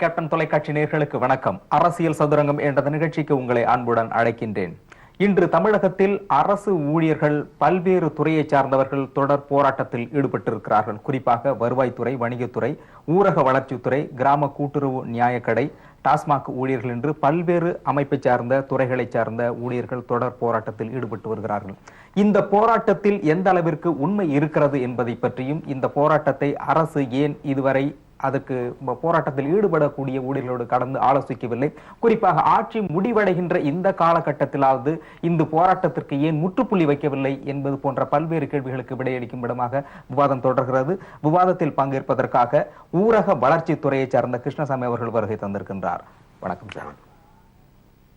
Captain தொலைக்காட்சி நேயர்களுக்கு வணக்கம். அரசியல் சதுரங்கம் என்ற நிகழ்ச்சிக்கு உங்களை அன்புடன் அழைக்கின்றேன். இன்று தமிழகத்தில் அரசு ஊழியர்கள் பல்வேறு துறையை சார்ந்தவர்கள் தொடர் போராட்டத்தில் ஈடுபட்டிருக்கிறார்கள். குறிப்பாக வருவாய்த்துறை, வணிகத்துறை, ஊரக வளர்ச்சித்துறை, கிராம கூட்டுறவு நியாயக்கடை, டாஸ்மாக் ஊழியர்கள் என்று பல்வேறு அமைப்பை சார்ந்த துறைகளை சார்ந்த ஊழியர்கள் தொடர் போராட்டத்தில் ஈடுபட்டு வருகிறார்கள். இந்த போராட்டத்தில் எந்த அளவிற்கு உண்மை இருக்கிறது என்பதை பற்றியும், இந்த போராட்டத்தை அரசு ஏன் இதுவரை அதற்கு போராட்டத்தில் ஈடுபடக்கூடிய ஊழியர்களோடு கடந்து ஆலோசிக்கவில்லை, குறிப்பாக ஆட்சி முடிவடைகின்ற இந்த காலகட்டத்திலாவது இந்த போராட்டத்திற்கு ஏன் முற்றுப்புள்ளி வைக்கவில்லை என்பது போன்ற பல்வேறு கேள்விகளுக்கு விடையளிக்கும் விதமாக விவாதம் தொடர்கிறது. விவாதத்தில் பங்கேற்பதற்காக ஊரக வளர்ச்சித்துறையை சார்ந்த கிருஷ்ணசாமி அவர்கள் வருகை தந்திருக்கின்றார். வணக்கம் சார்.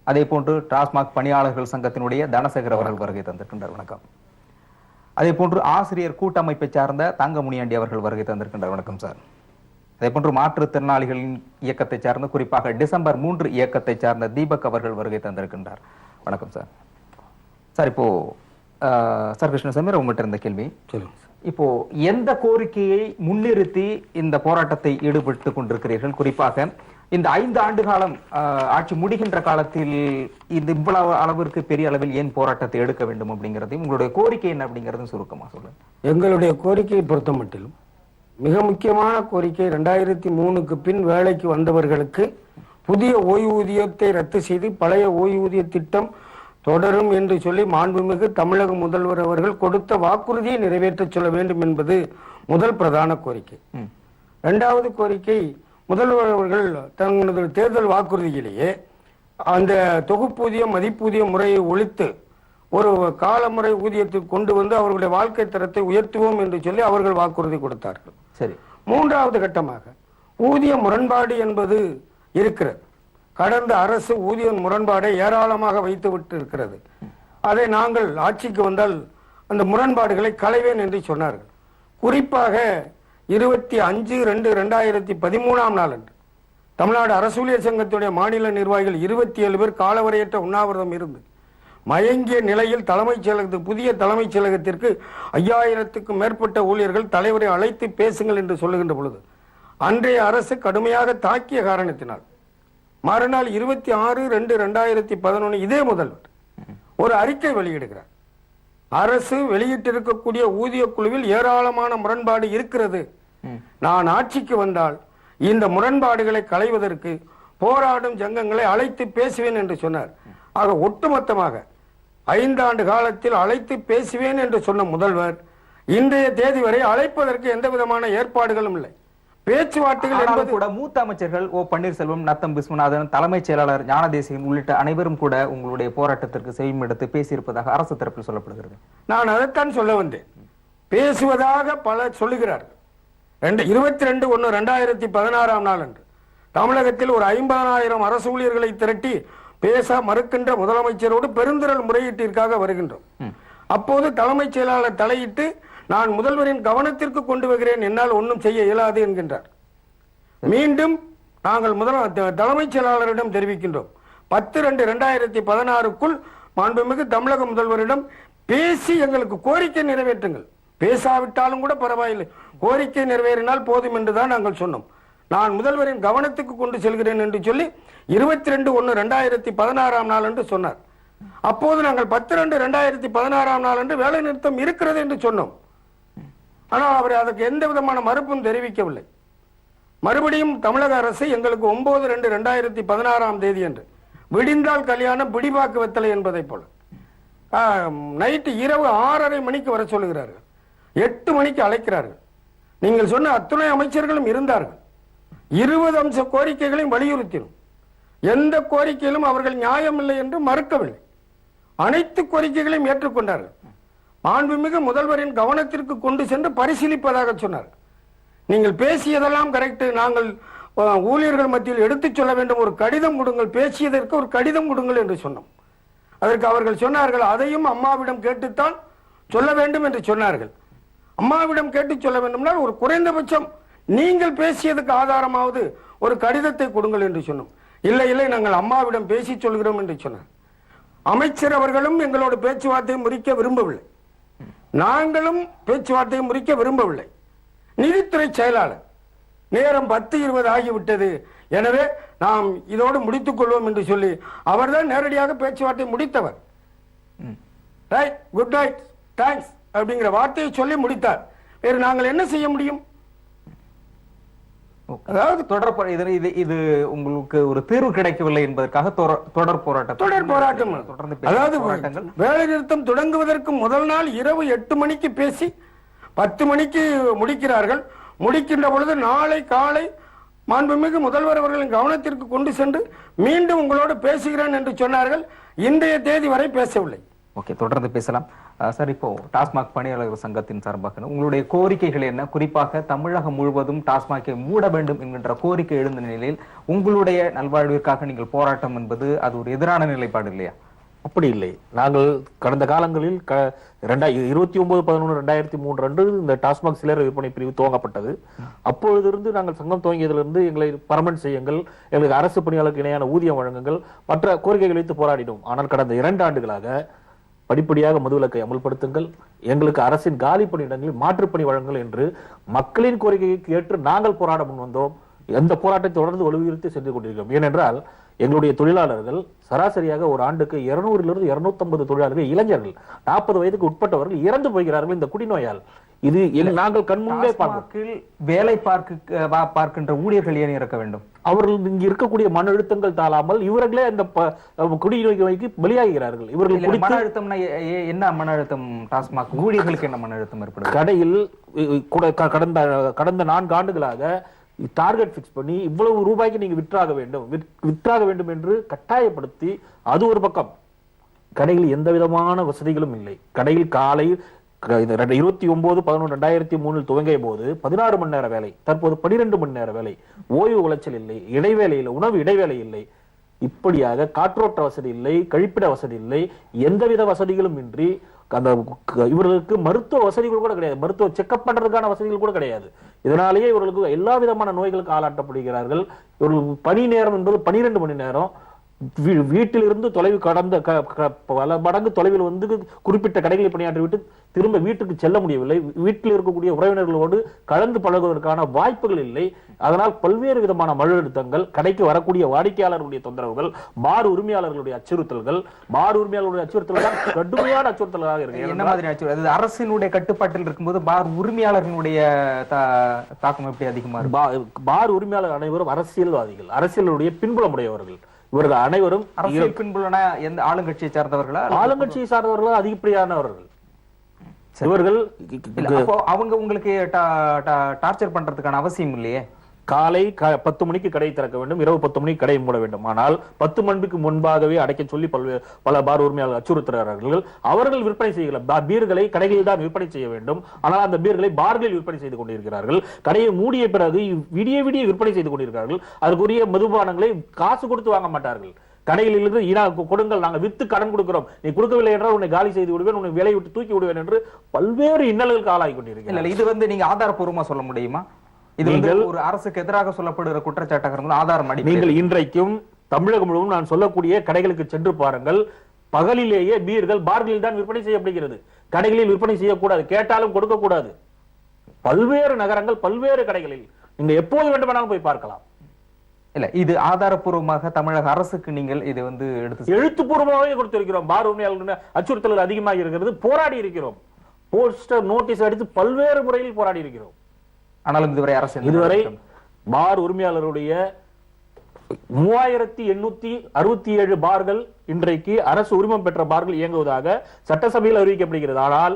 அதே போன்று டாஸ்மாக் பணியாளர்கள் சங்கத்தினுடைய தனசேகர் அவர்கள் வருகை தந்திருக்கின்றார். வணக்கம். அதே போன்று ஆசிரியர் கூட்டமைப்பை சார்ந்த தங்க முனியாண்டி அவர்கள் வருகை தந்திருக்கின்றார். வணக்கம் சார். அதே போன்று மாற்றுத்திறனாளிகளின் இயக்கத்தை சார்ந்த, குறிப்பாக டிசம்பர் 3 இயக்கத்தை சார்ந்த தீபக் அவர்கள் வருகை தந்திருக்கின்றார். வணக்கம் சார். சார், இப்போ சார் கிருஷ்ணசாமி உங்கள்கிட்ட இருந்த கேள்வி, இப்போ எந்த கோரிக்கையை முன்னிறுத்தி இந்த போராட்டத்தை ஈடுபட்டு கொண்டிருக்கிறீர்கள்? குறிப்பாக இந்த 5 ஆண்டு காலம் ஆட்சி முடிகின்ற காலத்தில் இந்த இவ்வளவு அளவிற்கு பெரிய அளவில் ஏன் போராட்டத்தை எடுக்க வேண்டும் அப்படிங்கிறதையும், உங்களுடைய கோரிக்கை என்ன அப்படிங்கறதும் சுருக்கமா சொல்லுங்க. எங்களுடைய கோரிக்கையை பொறுத்த மட்டிலும் மிக முக்கியமான கோரிக்கை, 2003க்கு பின் வேலைக்கு வந்தவர்களுக்கு புதிய ஓய்வூதியத்தை ரத்து செய்து பழைய ஓய்வூதிய திட்டம் தொடரும் என்று சொல்லி மாண்புமிகு தமிழக முதல்வர் அவர்கள் கொடுத்த வாக்குறுதியை நிறைவேற்ற சொல்ல வேண்டும் என்பது முதல் பிரதான கோரிக்கை. இரண்டாவது கோரிக்கை, முதல்வர் அவர்கள் தங்களது தேர்தல் வாக்குறுதியிலேயே அந்த தொகுப்பூதியம் மதிப்பூதிய முறையை ஒழித்து ஒரு காலமுறை ஊதியத்துக்கு கொண்டு வந்து அவர்களுடைய வாழ்க்கை தரத்தை உயர்த்துவோம் என்று சொல்லி அவர்கள் வாக்குறுதி கொடுத்தார்கள். சரி. மூன்றாவது கட்டமாக ஊதிய முரண்பாடு என்பது இருக்கிறது. கடந்த அரசு ஊதிய முரண்பாடை ஏராளமாக வைத்து விட்டு இருக்கிறது. அதை நாங்கள் ஆட்சிக்கு வந்தால் அந்த முரண்பாடுகளை களைவேன் என்று சொன்னார்கள். குறிப்பாக 25/2/2013 நாள் அன்று தமிழ்நாடு அரசு ஊழியர் சங்கத்துடைய மாநில நிர்வாகிகள் 27 பேர் காலவரையற்ற உண்ணாவிரதம் இருந்து மயங்கிய நிலையில் தலைமைச் செயலகத்துக்கு, புதிய தலைமைச் செயலகத்திற்கு 5000க்கும் மேற்பட்ட ஊழியர்கள் தலைவரை அழைத்து பேசுங்கள் என்று சொல்லுகின்ற பொழுது அன்றைய அரசு கடுமையாக தாக்கிய காரணத்தினால் மறுநாள் 26/2/2011 இதே முதல்வர் ஒரு அறிக்கை வெளியிடுகிறார். அரசு வெளியிட்டிருக்கக்கூடிய ஊதிய குழுவில் ஏராளமான முரண்பாடு இருக்கிறது. நான் ஆட்சிக்கு வந்தால் இந்த முரண்பாடுகளை களைவதற்கு போராடும் சங்கங்களை அழைத்து பேசுவேன் என்று சொன்னார். ஆக ஒட்டுமொத்தமாக 5 ஆண்டு காலத்தில் அழைத்து பேசுவேன் என்று சொன்ன முதல்வர் இன்றைய தேதி வரை அழைப்பதற்கு எந்த விதமான ஏற்பாடுகளும் இல்லை. பேச்சுவார்த்தைகள் என்பது கூட மூத்த அமைச்சர்கள் ஓ பன்னீர்செல்வம், நத்தம் விஸ்வநாதன், தலைமைச் செயலாளர் ஞானதேசிகன் உள்ளிட்ட அனைவரும் கூட உங்களுடைய போராட்டத்திற்கு செய்மெடுத்து பேசியிருப்பதாக அரசு தரப்பில் சொல்லப்படுகிறது. நான் அதைத்தான் சொல்ல வந்தேன். பேசுவதாக பலர் சொல்லுகிறார்கள். 22/1/2016 நாள் அன்று தமிழகத்தில் ஒரு 50,000 அரசு ஊழியர்களை திரட்டி பேச மறுக்கின்ற முதலமைச்சரோடு பெருந்திரள் முறையீட்டிற்காக வருகின்றோம். அப்போது தலைமைச் செயலாளர் தலையிட்டு நான் முதல்வரின் கவனத்திற்கு கொண்டு வருகிறேன், என்னால் ஒன்றும் செய்ய இயலாது என்கின்றார். மீண்டும் நாங்கள் தலைமைச் செயலாளரிடம் தெரிவிக்கின்றோம். 10/2/2016க்குள் மாண்புமிகு தமிழக முதல்வரிடம் பேசி எங்களுக்கு கோரிக்கை நிறைவேற்றுங்கள், பேசாவிட்டாலும் கூட பரவாயில்லை, கோரிக்கை நிறைவேறினால் போதும் என்றுதான் நாங்கள் சொன்னோம். நான் முதல்வரின் கவனத்துக்கு கொண்டு செல்கிறேன் என்று சொல்லி 22/1/2016 நாள் என்று சொன்னார். அப்போது நாங்கள் 10/2/2016 நாள் என்று வேலை நிறுத்தம் இருக்கிறது என்று சொன்னோம். ஆனால் அவர் அதற்கு எந்த விதமான மறுப்பும் தெரிவிக்கவில்லை. மறுபடியும் தமிழக அரசு எங்களுக்கு 9/2/2016 என்று விடிந்தால் கல்யாணம் பிடிவாக்கு வெத்தலை என்பதை போல நைட்டு இரவு 6:30 மணிக்கு வர சொல்லுகிறார்கள், 8 மணிக்கு அழைக்கிறார்கள். நீங்கள் சொன்ன அத்துணை அமைச்சர்களும் இருந்தார்கள். 20 அம்ச கோரிக்கைகளையும் வலியுறுத்தினோம். எந்த கோரிக்கையிலும் அவர்கள் நியாயம் இல்லை என்று மறுக்கவில்லை. அனைத்து கோரிக்கைகளையும் ஏற்றுக்கொண்டார்கள். மாண்புமிகு முதல்வரின் கவனத்திற்கு கொண்டு சென்று பரிசீலிப்பதாக சொன்னார். நீங்கள் பேசியதெல்லாம் கரெக்ட், நாங்கள் ஊழியர்கள் மத்தியில் எடுத்துச் சொல்ல வேண்டும், ஒரு கடிதம் கொடுங்கள், பேசியதற்கு ஒரு கடிதம் கொடுங்கள் என்று சொன்னோம். அதற்கு அவர்கள் சொன்னார்கள், அதையும் அம்மாவிடம் கேட்டுத்தான் சொல்ல வேண்டும் என்று சொன்னார்கள். அம்மாவிடம் கேட்டு சொல்ல வேண்டும்னால் ஒரு குறைந்தபட்சம் நீங்கள் பேசியதுக்கு ஆதாரமாவது ஒரு கடிதத்தை கொடுங்கள் என்று சொன்னோம். இல்லை இல்லை, நாங்கள் அம்மாவிடம் பேசி சொல்கிறோம் என்று சொன்னார். அமைச்சர் அவர்களும் எங்களோட பேச்சுவார்த்தையை முறிக்க விரும்பவில்லை, நாங்களும் பேச்சுவார்த்தையை முறிக்க விரும்பவில்லை. நிதித்துறை செயலாளர் நேரம் 10:20 ஆகிவிட்டது, எனவே நாம் இதோடு முடித்துக் கொள்வோம் என்று சொல்லி அவர்தான் நேரடியாக பேச்சுவார்த்தை முடித்தவர். ரைட், குட் நைட், தேங்க்ஸ் அப்படிங்கிற வார்த்தையை சொல்லி முடித்தார். வேறு நாங்கள் என்ன செய்ய முடியும்? அதாவது இது உங்களுக்கு ஒரு தீர்வு கிடைக்கவில்லை என்பதற்காக தொடர் போராட்டம் தொடர்ந்து அதாவது வேலை நிறுத்தம் தொடங்குவதற்கு முதல் நாள் இரவு 8 மணிக்கு பேசி 10 மணிக்கு முடிக்கிறார்கள். முடிக்கின்ற பொழுது நாளை காலை மாண்புமிகு முதல்வர் அவர்களின் கவனத்திற்கு கொண்டு சென்று மீண்டும் உங்களோடு பேசுகிறேன் என்று சொன்னார்கள். இன்றைய தேதி வரை பேசவில்லை. ஓகே, தொடர்ந்து பேசலாம் சார். இப்போ டாஸ்மாக் பணியாளர்கள் சங்கத்தின் சார்பாக உங்களுடைய கோரிக்கைகள் என்ன? குறிப்பாக தமிழகம் முழுவதும் டாஸ்மாகை மூட வேண்டும் என்கின்ற கோரிக்கை எழுந்த நிலையில் உங்களுடைய நல்வாழ்விற்காக நீங்கள் போராட்டம் என்பது அது ஒரு எதிரான நிலைப்பாடு இல்லையா? அப்படி இல்லை. நாங்கள் கடந்த காலங்களில் 29/11/2003 அன்று இந்த டாஸ்மாக் சில்லறை விற்பனை பிரிவு துவங்கப்பட்டது. அப்பொழுதிருந்து நாங்கள் சங்கம் துவங்கியதிலிருந்து எங்களை பர்மனன்ட் செய்யுங்கள், எங்களுக்கு அரசு பணியாளருக்கு இணையான ஊதியம் வழங்குங்கள், மற்ற கோரிக்கைகள் வைத்து போராடினோம். ஆனால் கடந்த 2 ஆண்டுகளாக படிப்படியாக மதுவிலக்கை அமல்படுத்துங்கள், எங்களுக்கு அரசின் காலி பணியிடங்களில் மாற்றுப்பணி வழங்குங்கள் என்று மக்களின் கோரிக்கையை ஏற்று நாங்கள் போராட முன் வந்தோம். எந்த போராட்டத்தை தொடர்ந்து வலுவுறுத்தி சென்று கொண்டிருக்கிறோம். ஏனென்றால் எங்களுடைய தொழிலாளர்கள் சராசரியாக ஒரு ஆண்டுக்கு 200 - 250 தொழிலாளர்கள், இளைஞர்கள் 40 வயதுக்கு உட்பட்டவர்கள் இறந்து போகிறார்கள் இந்த குடிநோயால். இது நாங்கள் கண்முன்பே பார்க்கிறோம். வேலை பார்க்கின்ற ஊழியர்கள் ஏன் இறக்க வேண்டும்? அவர்கள் இங்கு இருக்கக்கூடிய மன அழுத்தங்கள் தாழாமல் இவர்களே அந்த குடிநோய்க்கு பலியாகிறார்கள். இவர்கள் மன அழுத்தம் என்ன? மன அழுத்தம் டாஸ்மாக் ஊழியர்களுக்கு என்ன மன அழுத்தம் ஏற்படுது? கடையில் கடந்த 4 ஆண்டுகளாக டார்கெட் பிக்ஸ் பண்ணி இவ்வளவு ரூபாய்க்கு நீங்க விற்றாக வேண்டும் என்று கட்டாயப்படுத்தி, அது ஒரு பக்கம். கடையில் எந்த விதமான வசதிகளும் இல்லை. கடையில் காலை 29/11/2003 துவங்கிய போது 16 மணி நேர வேலை, தற்போது 12 மணி நேர வேலை, ஓய்வு உளைச்சல் இல்லை, இடைவேளை இல்லை, உணவு இடைவேளை இல்லை. இப்படியாக காற்றோட்ட வசதி இல்லை, கழிப்பிட வசதி இல்லை, எந்தவித வசதிகளும் இன்றி அந்த இவர்களுக்கு மருத்துவ வசதிகள் கூட கிடையாது, மருத்துவ செக்அப் பண்றதுக்கான வசதிகள் கூட கிடையாது. இதனாலேயே இவர்களுக்கு எல்லா விதமான நோய்களுக்கு ஆளாட்டப்படுகிறார்கள். இவர்கள் பணி நேரம் என்பது 12 மணி நேரம். வீட்டிலிருந்து தொலைவு பல மடங்கு தொலைவில் வந்து குறிப்பிட்ட கடைகளை பணியாற்றி விட்டு திரும்ப வீட்டுக்கு செல்ல முடியவில்லை. வீட்டில் இருக்கக்கூடிய உறவினர்களோடு கலந்து பழகுவதற்கான வாய்ப்புகள் இல்லை. அதனால் பல்வேறு விதமான மன அழுத்தங்கள், கடைக்கு வரக்கூடிய வாடிக்கையாளர்களுடைய தொந்தரவுகள், பார் உரிமையாளர்களுடைய அச்சுறுத்தல்கள் தான் கடுமையான அச்சுறுத்தலாக இருக்கு. என்ன மாதிரி அச்சுறுத்தல்? அரசினுடைய கட்டுப்பாட்டில் இருக்கும்போது பார் உரிமையாளர்களுடைய தாக்கம் எப்படி அதிகமா இருக்கு? பார் உரிமையாளர் அனைவரும் அரசியல்வாதிகள், அரசியலுடைய பின்புலமுடையவர்கள். இவர்கள் அனைவரும் அரசியல் பின்புலனா எந்த ஆளுங்கட்சியை சார்ந்தவர்களா? ஆளுங்கட்சியை சார்ந்தவர்கள் அதிகப்படியானவர்கள். இவர்கள் அவங்க உங்களுக்கு டார்ச்சர் பண்றதுக்கான அவசியம் இல்லையே. காலை 10 மணிக்கு கடை திறக்க வேண்டும், இரவு 10 மணிக்கு கடை மூட வேண்டும். ஆனால் 10 மணிக்கு முன்பாகவே அடைக்க சொல்லி பல பார் உரிமையாளர்கள் அச்சுறுத்துகிறார்கள். அவர்கள் விற்பனை செய்யல பீர்களை கடைகளில் தான் விற்பனை செய்ய வேண்டும். ஆனால் அந்த பீர்களை பார்களில் விற்பனை செய்து கொண்டிருக்கிறார்கள். கடையை மூடிய பிறகு விடிய விற்பனை செய்து கொண்டிருக்கிறார்கள். அதற்குரிய மதுபானங்களை காசு கொடுத்து வாங்க மாட்டார்கள். கடையில் இருந்து கொடுங்கள், நாங்கள் வித்து கடன் கொடுக்கிறோம், நீ கொடுக்கவில்லை என்றால் உன்னை காலி செய்து விடுவேன், உன்னை வேலையை விட்டு தூக்கி விடுவேன் என்று பல்வேறு இன்னல்களுக்கு ஆளாகி கொண்டிருக்கிறார்கள். இது நீங்க ஆதாரப்பூர்வமா சொல்ல முடியுமா? இது ஒரு அரசுக்கு எதிராக சொல்லப்படுகிற குற்றச்சாட்டாக ஆதாரம் அடி. நீங்கள் இன்றைக்கும் தமிழகம் முழுவதும் நான் சொல்லக்கூடிய கடைகளுக்கு சென்று பாருங்கள். பகலிலேயே பீர்கள் பார்களில் தான் விற்பனை செய்யப்படுகிறது. கடைகளில் விற்பனை செய்யக்கூடாது, கேட்டாலும் கொடுக்க கூடாது. பல்வேறு நகரங்கள், பல்வேறு கடைகளில் நீங்க எப்போது வேண்டுமானாலும் போய் பார்க்கலாம். இல்ல, இது ஆதாரப்பூர்வமாக தமிழக அரசுக்கு நீங்கள் இது எடுத்து எழுத்துப்பூர்வமாகவே கொடுத்திருக்கிறோம். பார் உரிமையாளர்கள் அச்சுறுத்தல் அதிகமாக இருக்கிறது, போராடி இருக்கிறோம். போஸ்டர் நோட்டீஸ் அடித்து பல்வேறு முறையில் போராடி இருக்கிறோம். ஆனாலும் இதுவரை பார் உரிமையாளருடைய 3867 பார்கள் இன்றைக்கு அரசு உரிமம் பெற்ற பார்கள் இயங்குவதாக சட்டசபையில் அறிவிக்கப்படுகிறது. ஆனால்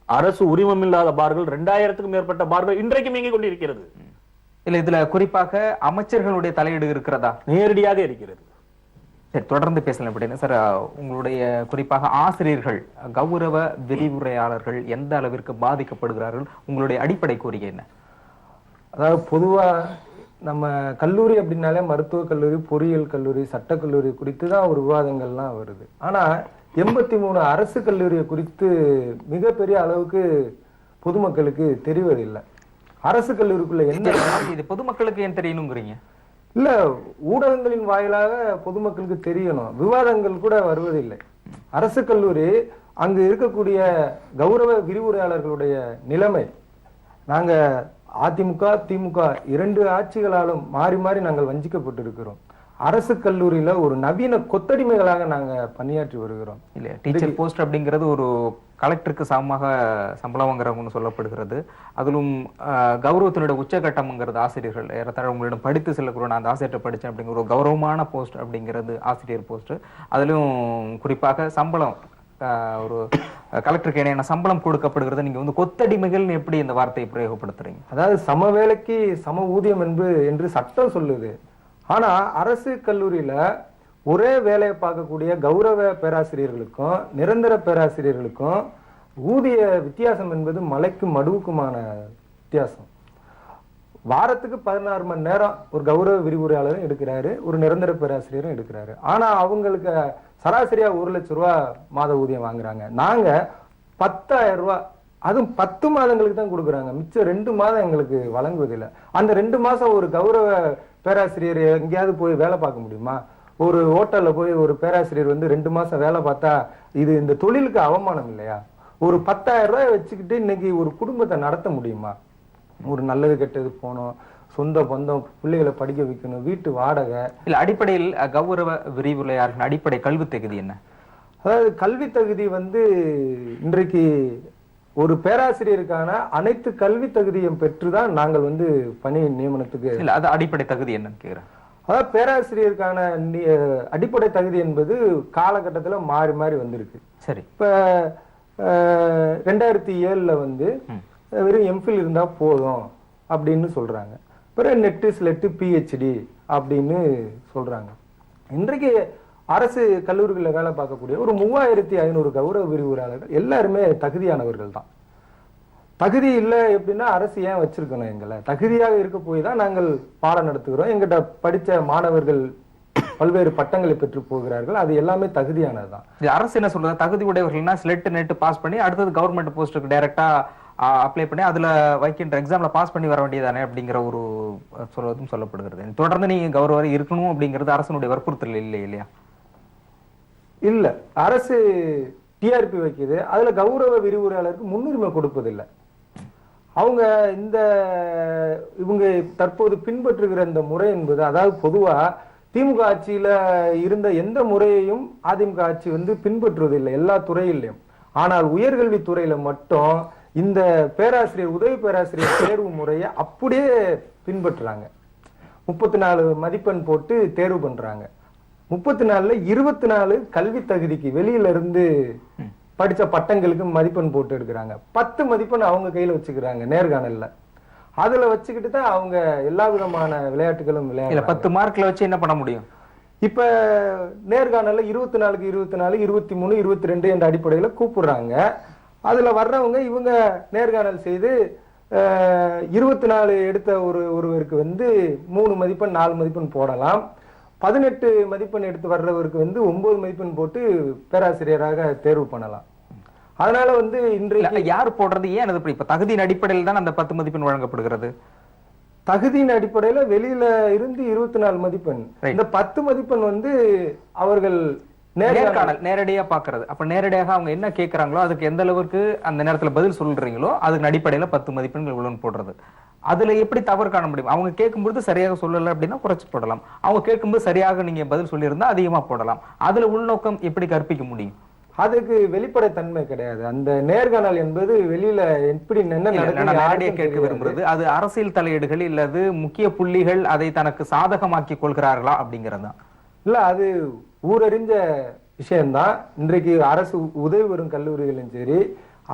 அரசு உரிமம் இல்லாத பார்கள் 2000க்கும் மேற்பட்ட பார்கள் இன்றைக்கும் இயங்கிக் கொண்டிருக்கிறது. இல்ல, இதுல குறிப்பாக அமைச்சர்களுடைய தலையீடு இருக்கிறதா? நேரடியாக இருக்கிறது. சரி, தொடர்ந்து பேசலாம். எப்படின்னா சார், உங்களுடைய குறிப்பாக ஆசிரியர்கள், கௌரவ விரிவுரையாளர்கள் எந்த அளவிற்கு பாதிக்கப்படுகிறார்கள்? உங்களுடைய அடிப்படை கோரிக்கை என்ன? அதாவது பொதுவா நம்ம கல்லூரி அப்படின்னாலே மருத்துவக் கல்லூரி, பொறியியல் கல்லூரி, சட்டக்கல்லூரி குறித்து தான் ஒரு விவாதங்கள்லாம் வருது. ஆனா 83 அரசு கல்லூரியை குறித்து மிகப்பெரிய அளவுக்கு பொதுமக்களுக்கு தெரிவதில்லை. அரசு கல்லூரிக்குள்ள என்ன இது பொதுமக்களுக்கு ஏன் தெரியணுங்கிறீங்க? இல்ல, ஊடகங்களின் வாயிலாக பொதுமக்களுக்கு தெரியணும், விவாதங்கள் கூட வருவதில்லை. அரசு கல்லூரி அங்கு இருக்கக்கூடிய கௌரவ விரிவுரையாளர்களுடைய நிலைமை, நாங்க அதிமுக திமுக 2 ஆட்சிகளாலும் மாறி மாறி நாங்கள் வஞ்சிக்கப்பட்டிருக்கிறோம். அரசு கல்லூரியில ஒரு நவீன கொத்தடிமைகளாக நாங்க பணியாற்றி வருகிறோம். இல்ல டீச்சர் போஸ்ட் அப்படிங்கிறது ஒரு கலெக்டருக்கு சமமாக சம்பளம் வாங்குறவங்கன்னு சொல்லப்படுகிறது. அதிலும் கௌரவத்தினுடைய உச்சகட்டம்ங்கிறது ஆசிரியர்கள். ஏறத்தாழ உங்களிடம் படித்து செல்லக்கூடிய நான் அந்த ஆசிரியர் படித்தேன் அப்படிங்கிற ஒரு கௌரவமான போஸ்ட் அப்படிங்கிறது ஆசிரியர் போஸ்ட். அதிலும் குறிப்பாக சம்பளம் ஒரு கலெக்டருக்கு இணையான சம்பளம் கொடுக்கப்படுகிறது. நீங்க வந்து கொத்தடிமைகள்னு எப்படி இந்த வார்த்தையை பிரயோகப்படுத்துறீங்க? அதாவது சம வேலைக்கு சம ஊதியம் என்று சட்டம் சொல்லுது. ஆனா அரசு கல்லூரியில ஒரே வேலையை பார்க்கக்கூடிய கௌரவ பேராசிரியர்களுக்கும் நிரந்தர பேராசிரியர்களுக்கும் ஊதிய வித்தியாசம் என்பது மலைக்கும் மடுவுக்குமான வித்தியாசம். வாரத்துக்கு 16 மணி நேரம் ஒரு கௌரவ விரிவுரையாளரும் எடுக்கிறாரு, ஒரு நிரந்தர பேராசிரியரும் எடுக்கிறாரு. ஆனா அவங்களுக்கு சராசரியா 1 லட்சம் ரூபாய் மாத ஊதியம் வாங்குறாங்க. நாங்க 10,000 ரூபாய், அதுவும் 10 மாதங்களுக்கு தான் கொடுக்குறாங்க. மிச்சம் 2 மாதம் எங்களுக்கு வழங்குவதில்லை. அந்த 2 மாசம் ஒரு கௌரவ பேராசிரியர் எங்கேயாவது போய் வேலை பார்க்க முடியுமா? ஒரு ஹோட்டல்ல போய் ஒரு பேராசிரியர் வந்து 2 மாசம் வேலை பார்த்தா இது இந்த தொழிலுக்கு அவமானம் இல்லையா? ஒரு 10,000 ரூபாய் வச்சுக்கிட்டு இன்னைக்கு ஒரு குடும்பத்தை நடத்த முடியுமா? ஒரு நல்லது கெட்டது போனோம், சொந்த பந்தம், பிள்ளைகளை படிக்க வைக்கணும், வீட்டு வாடகை. இல்ல அடிப்படையில் கௌரவ விரிவுரையாளர்கள் அடிப்படை கல்வி தகுதி என்ன? அதாவது கல்வி தகுதி வந்து இன்றைக்கு ஒரு பேராசிரியருக்கான அனைத்து கல்வி தகுதியும் பெற்றுதான் நாங்கள் வந்து பணி நியமனத்துக்கு. இல்ல அது அடிப்படை தகுதி என்னன்னு கேக்குறேன். அதாவது பேராசிரியருக்கான அடிப்படை தகுதி என்பது காலகட்டத்துல மாறி மாறி வந்திருக்கு. சரி, இப்ப 2007 வந்து வெறும் எம்ஃபில் இருந்தா போதும் அப்படின்னு சொல்றாங்க. பிறகு நெட்டு ஸ்லெட்டு பிஹெச்டி அப்படின்னு சொல்றாங்க. இன்றைக்கு அரசு கல்லூரிகளில் வேலை பார்க்கக்கூடிய ஒரு 3500 கௌரவ விரிவுரையாளர்கள் எல்லாருமே தகுதியானவர்கள் தான். தகுதி இல்லை எப்படின்னா அரசு ஏன் வச்சிருக்கணும்? எங்களை தகுதியாக இருக்க போய் தான் நாங்கள் பாடம் நடத்துகிறோம். எங்கிட்ட படித்த மாணவர்கள் பல்வேறு பட்டங்களை பெற்று போகிறார்கள். அது எல்லாமே தகுதியானதுதான். அரசு என்ன சொல்றது? தகுதி உடையவர்கள்னா ஸ்லெட் நெட் பாஸ் பண்ணி அடுத்தது கவர்மெண்ட் போஸ்ட்டுக்கு டைரக்டா அப்ளை பண்ணி அதுல வைக்கின்ற எக்ஸாம்ல பாஸ் பண்ணி வர வேண்டியதானே அப்படிங்கிற ஒரு சொல்வதும் சொல்லப்படுகிறது. தொடர்ந்து நீங்க கௌரவம் இருக்கணும் அப்படிங்கிறது அரசனுடைய வற்புறுத்தல் இல்லை இல்லையா? இல்ல, அரசு டிஆர்பி வைக்குது, அதுல கௌரவ விரிவுரையாளருக்கு முன்னுரிமை கொடுப்பதில்லை. அவங்க இவங்க தற்போது பின்பற்றுகிற இந்த முறை என்பது, அதாவது பொதுவா திமுக ஆட்சியில இருந்த எந்த முறையையும் அதிமுக ஆட்சி வந்து பின்பற்றுவதில்லை எல்லா துறையிலையும். ஆனால் உயர்கல்வி துறையில மட்டும் இந்த பேராசிரியர் உதவி பேராசிரியர் தேர்வு முறையை அப்படியே பின்பற்றுறாங்க. 34 மதிப்பெண் போட்டு தேர்வு பண்றாங்க. 34ல 24 கல்வி தகுதிக்கு வெளியில இருந்து படிச்ச பட்டங்களுக்கு மதிப்பெண் போட்டு எடுக்கிறாங்க. 10 மதிப்பெண் அவங்க கையில வச்சுக்கிறாங்க நேர்காணல்ல. அதுல வச்சுக்கிட்டு தான் அவங்க எல்லா விதமான விளையாட்டுகளும் விளையாடுறாங்க. 10 மார்க்ல வச்சு என்ன பண்ண முடியும்? இப்ப நேர்காணல்ல 24க்கு 24, 23, 22 என்ற அடிப்படையில கூப்பிடுறாங்க. அதுல வர்றவங்க இவங்க நேர்காணல் செய்து 24 எடுத்த ஒருவருக்கு வந்து 3 மதிப்பெண் 4 மதிப்பெண் போடலாம். 18 மதிப்பெண் எடுத்து வர்றவருக்கு வந்து 9 மதிப்பெண் போட்டு பேராசிரியராக தேர்வு பண்ணலாம். அதனால வந்து இன்றைக்கு யார் போடுறது? ஏன் அது இப்ப தகுதியின் அடிப்படையில் தான் அந்த 10 மதிப்பெண் வழங்கப்படுகிறது. தகுதியின் அடிப்படையில வெளியில இருந்து 24 மதிப்பெண், இந்த 10 மதிப்பெண் வந்து அவர்கள் நேர்காணல் நேரடியா பாக்குறது. அப்ப நேரடியாக அவங்க என்ன கேட்கறாங்களோ அதுக்கு எந்த அளவுக்கு அந்த நேரத்துல பதில் சொல்றீங்களோ அதுக்கு அடிப்படையில 10 மதிப்பெண்கள் இவ்வளவு போடுறது. அதுல எப்படி தவறு காண முடியும்? அவங்க கேட்கும்போது சரியாக சொல்லல அப்படின்னா குறைச்சு போடலாம். அவங்க கேட்கும்போது சரியாக நீங்க பதில் சொல்லியிருந்தா அதிகமா போடலாம். அதுல உள்நோக்கம் எப்படி கற்பிக்க முடியும்? அதுக்கு வெளிப்படை தன்மை கிடையாது. அந்த நேர்காணல் என்பது வெளியில எப்படி நேரடியாக கேட்க விரும்புறது அது அரசியல் தலையீடுகள் இல்லது முக்கிய புள்ளிகள் அதை தனக்கு சாதகமாக்கி கொள்கிறார்களா அப்படிங்கிறது தான். இல்ல, அது ஊரறிஞ்ச விஷயம்தான். இன்றைக்கு அரசு உதவி பெறும் கல்லூரிகளும் சரி,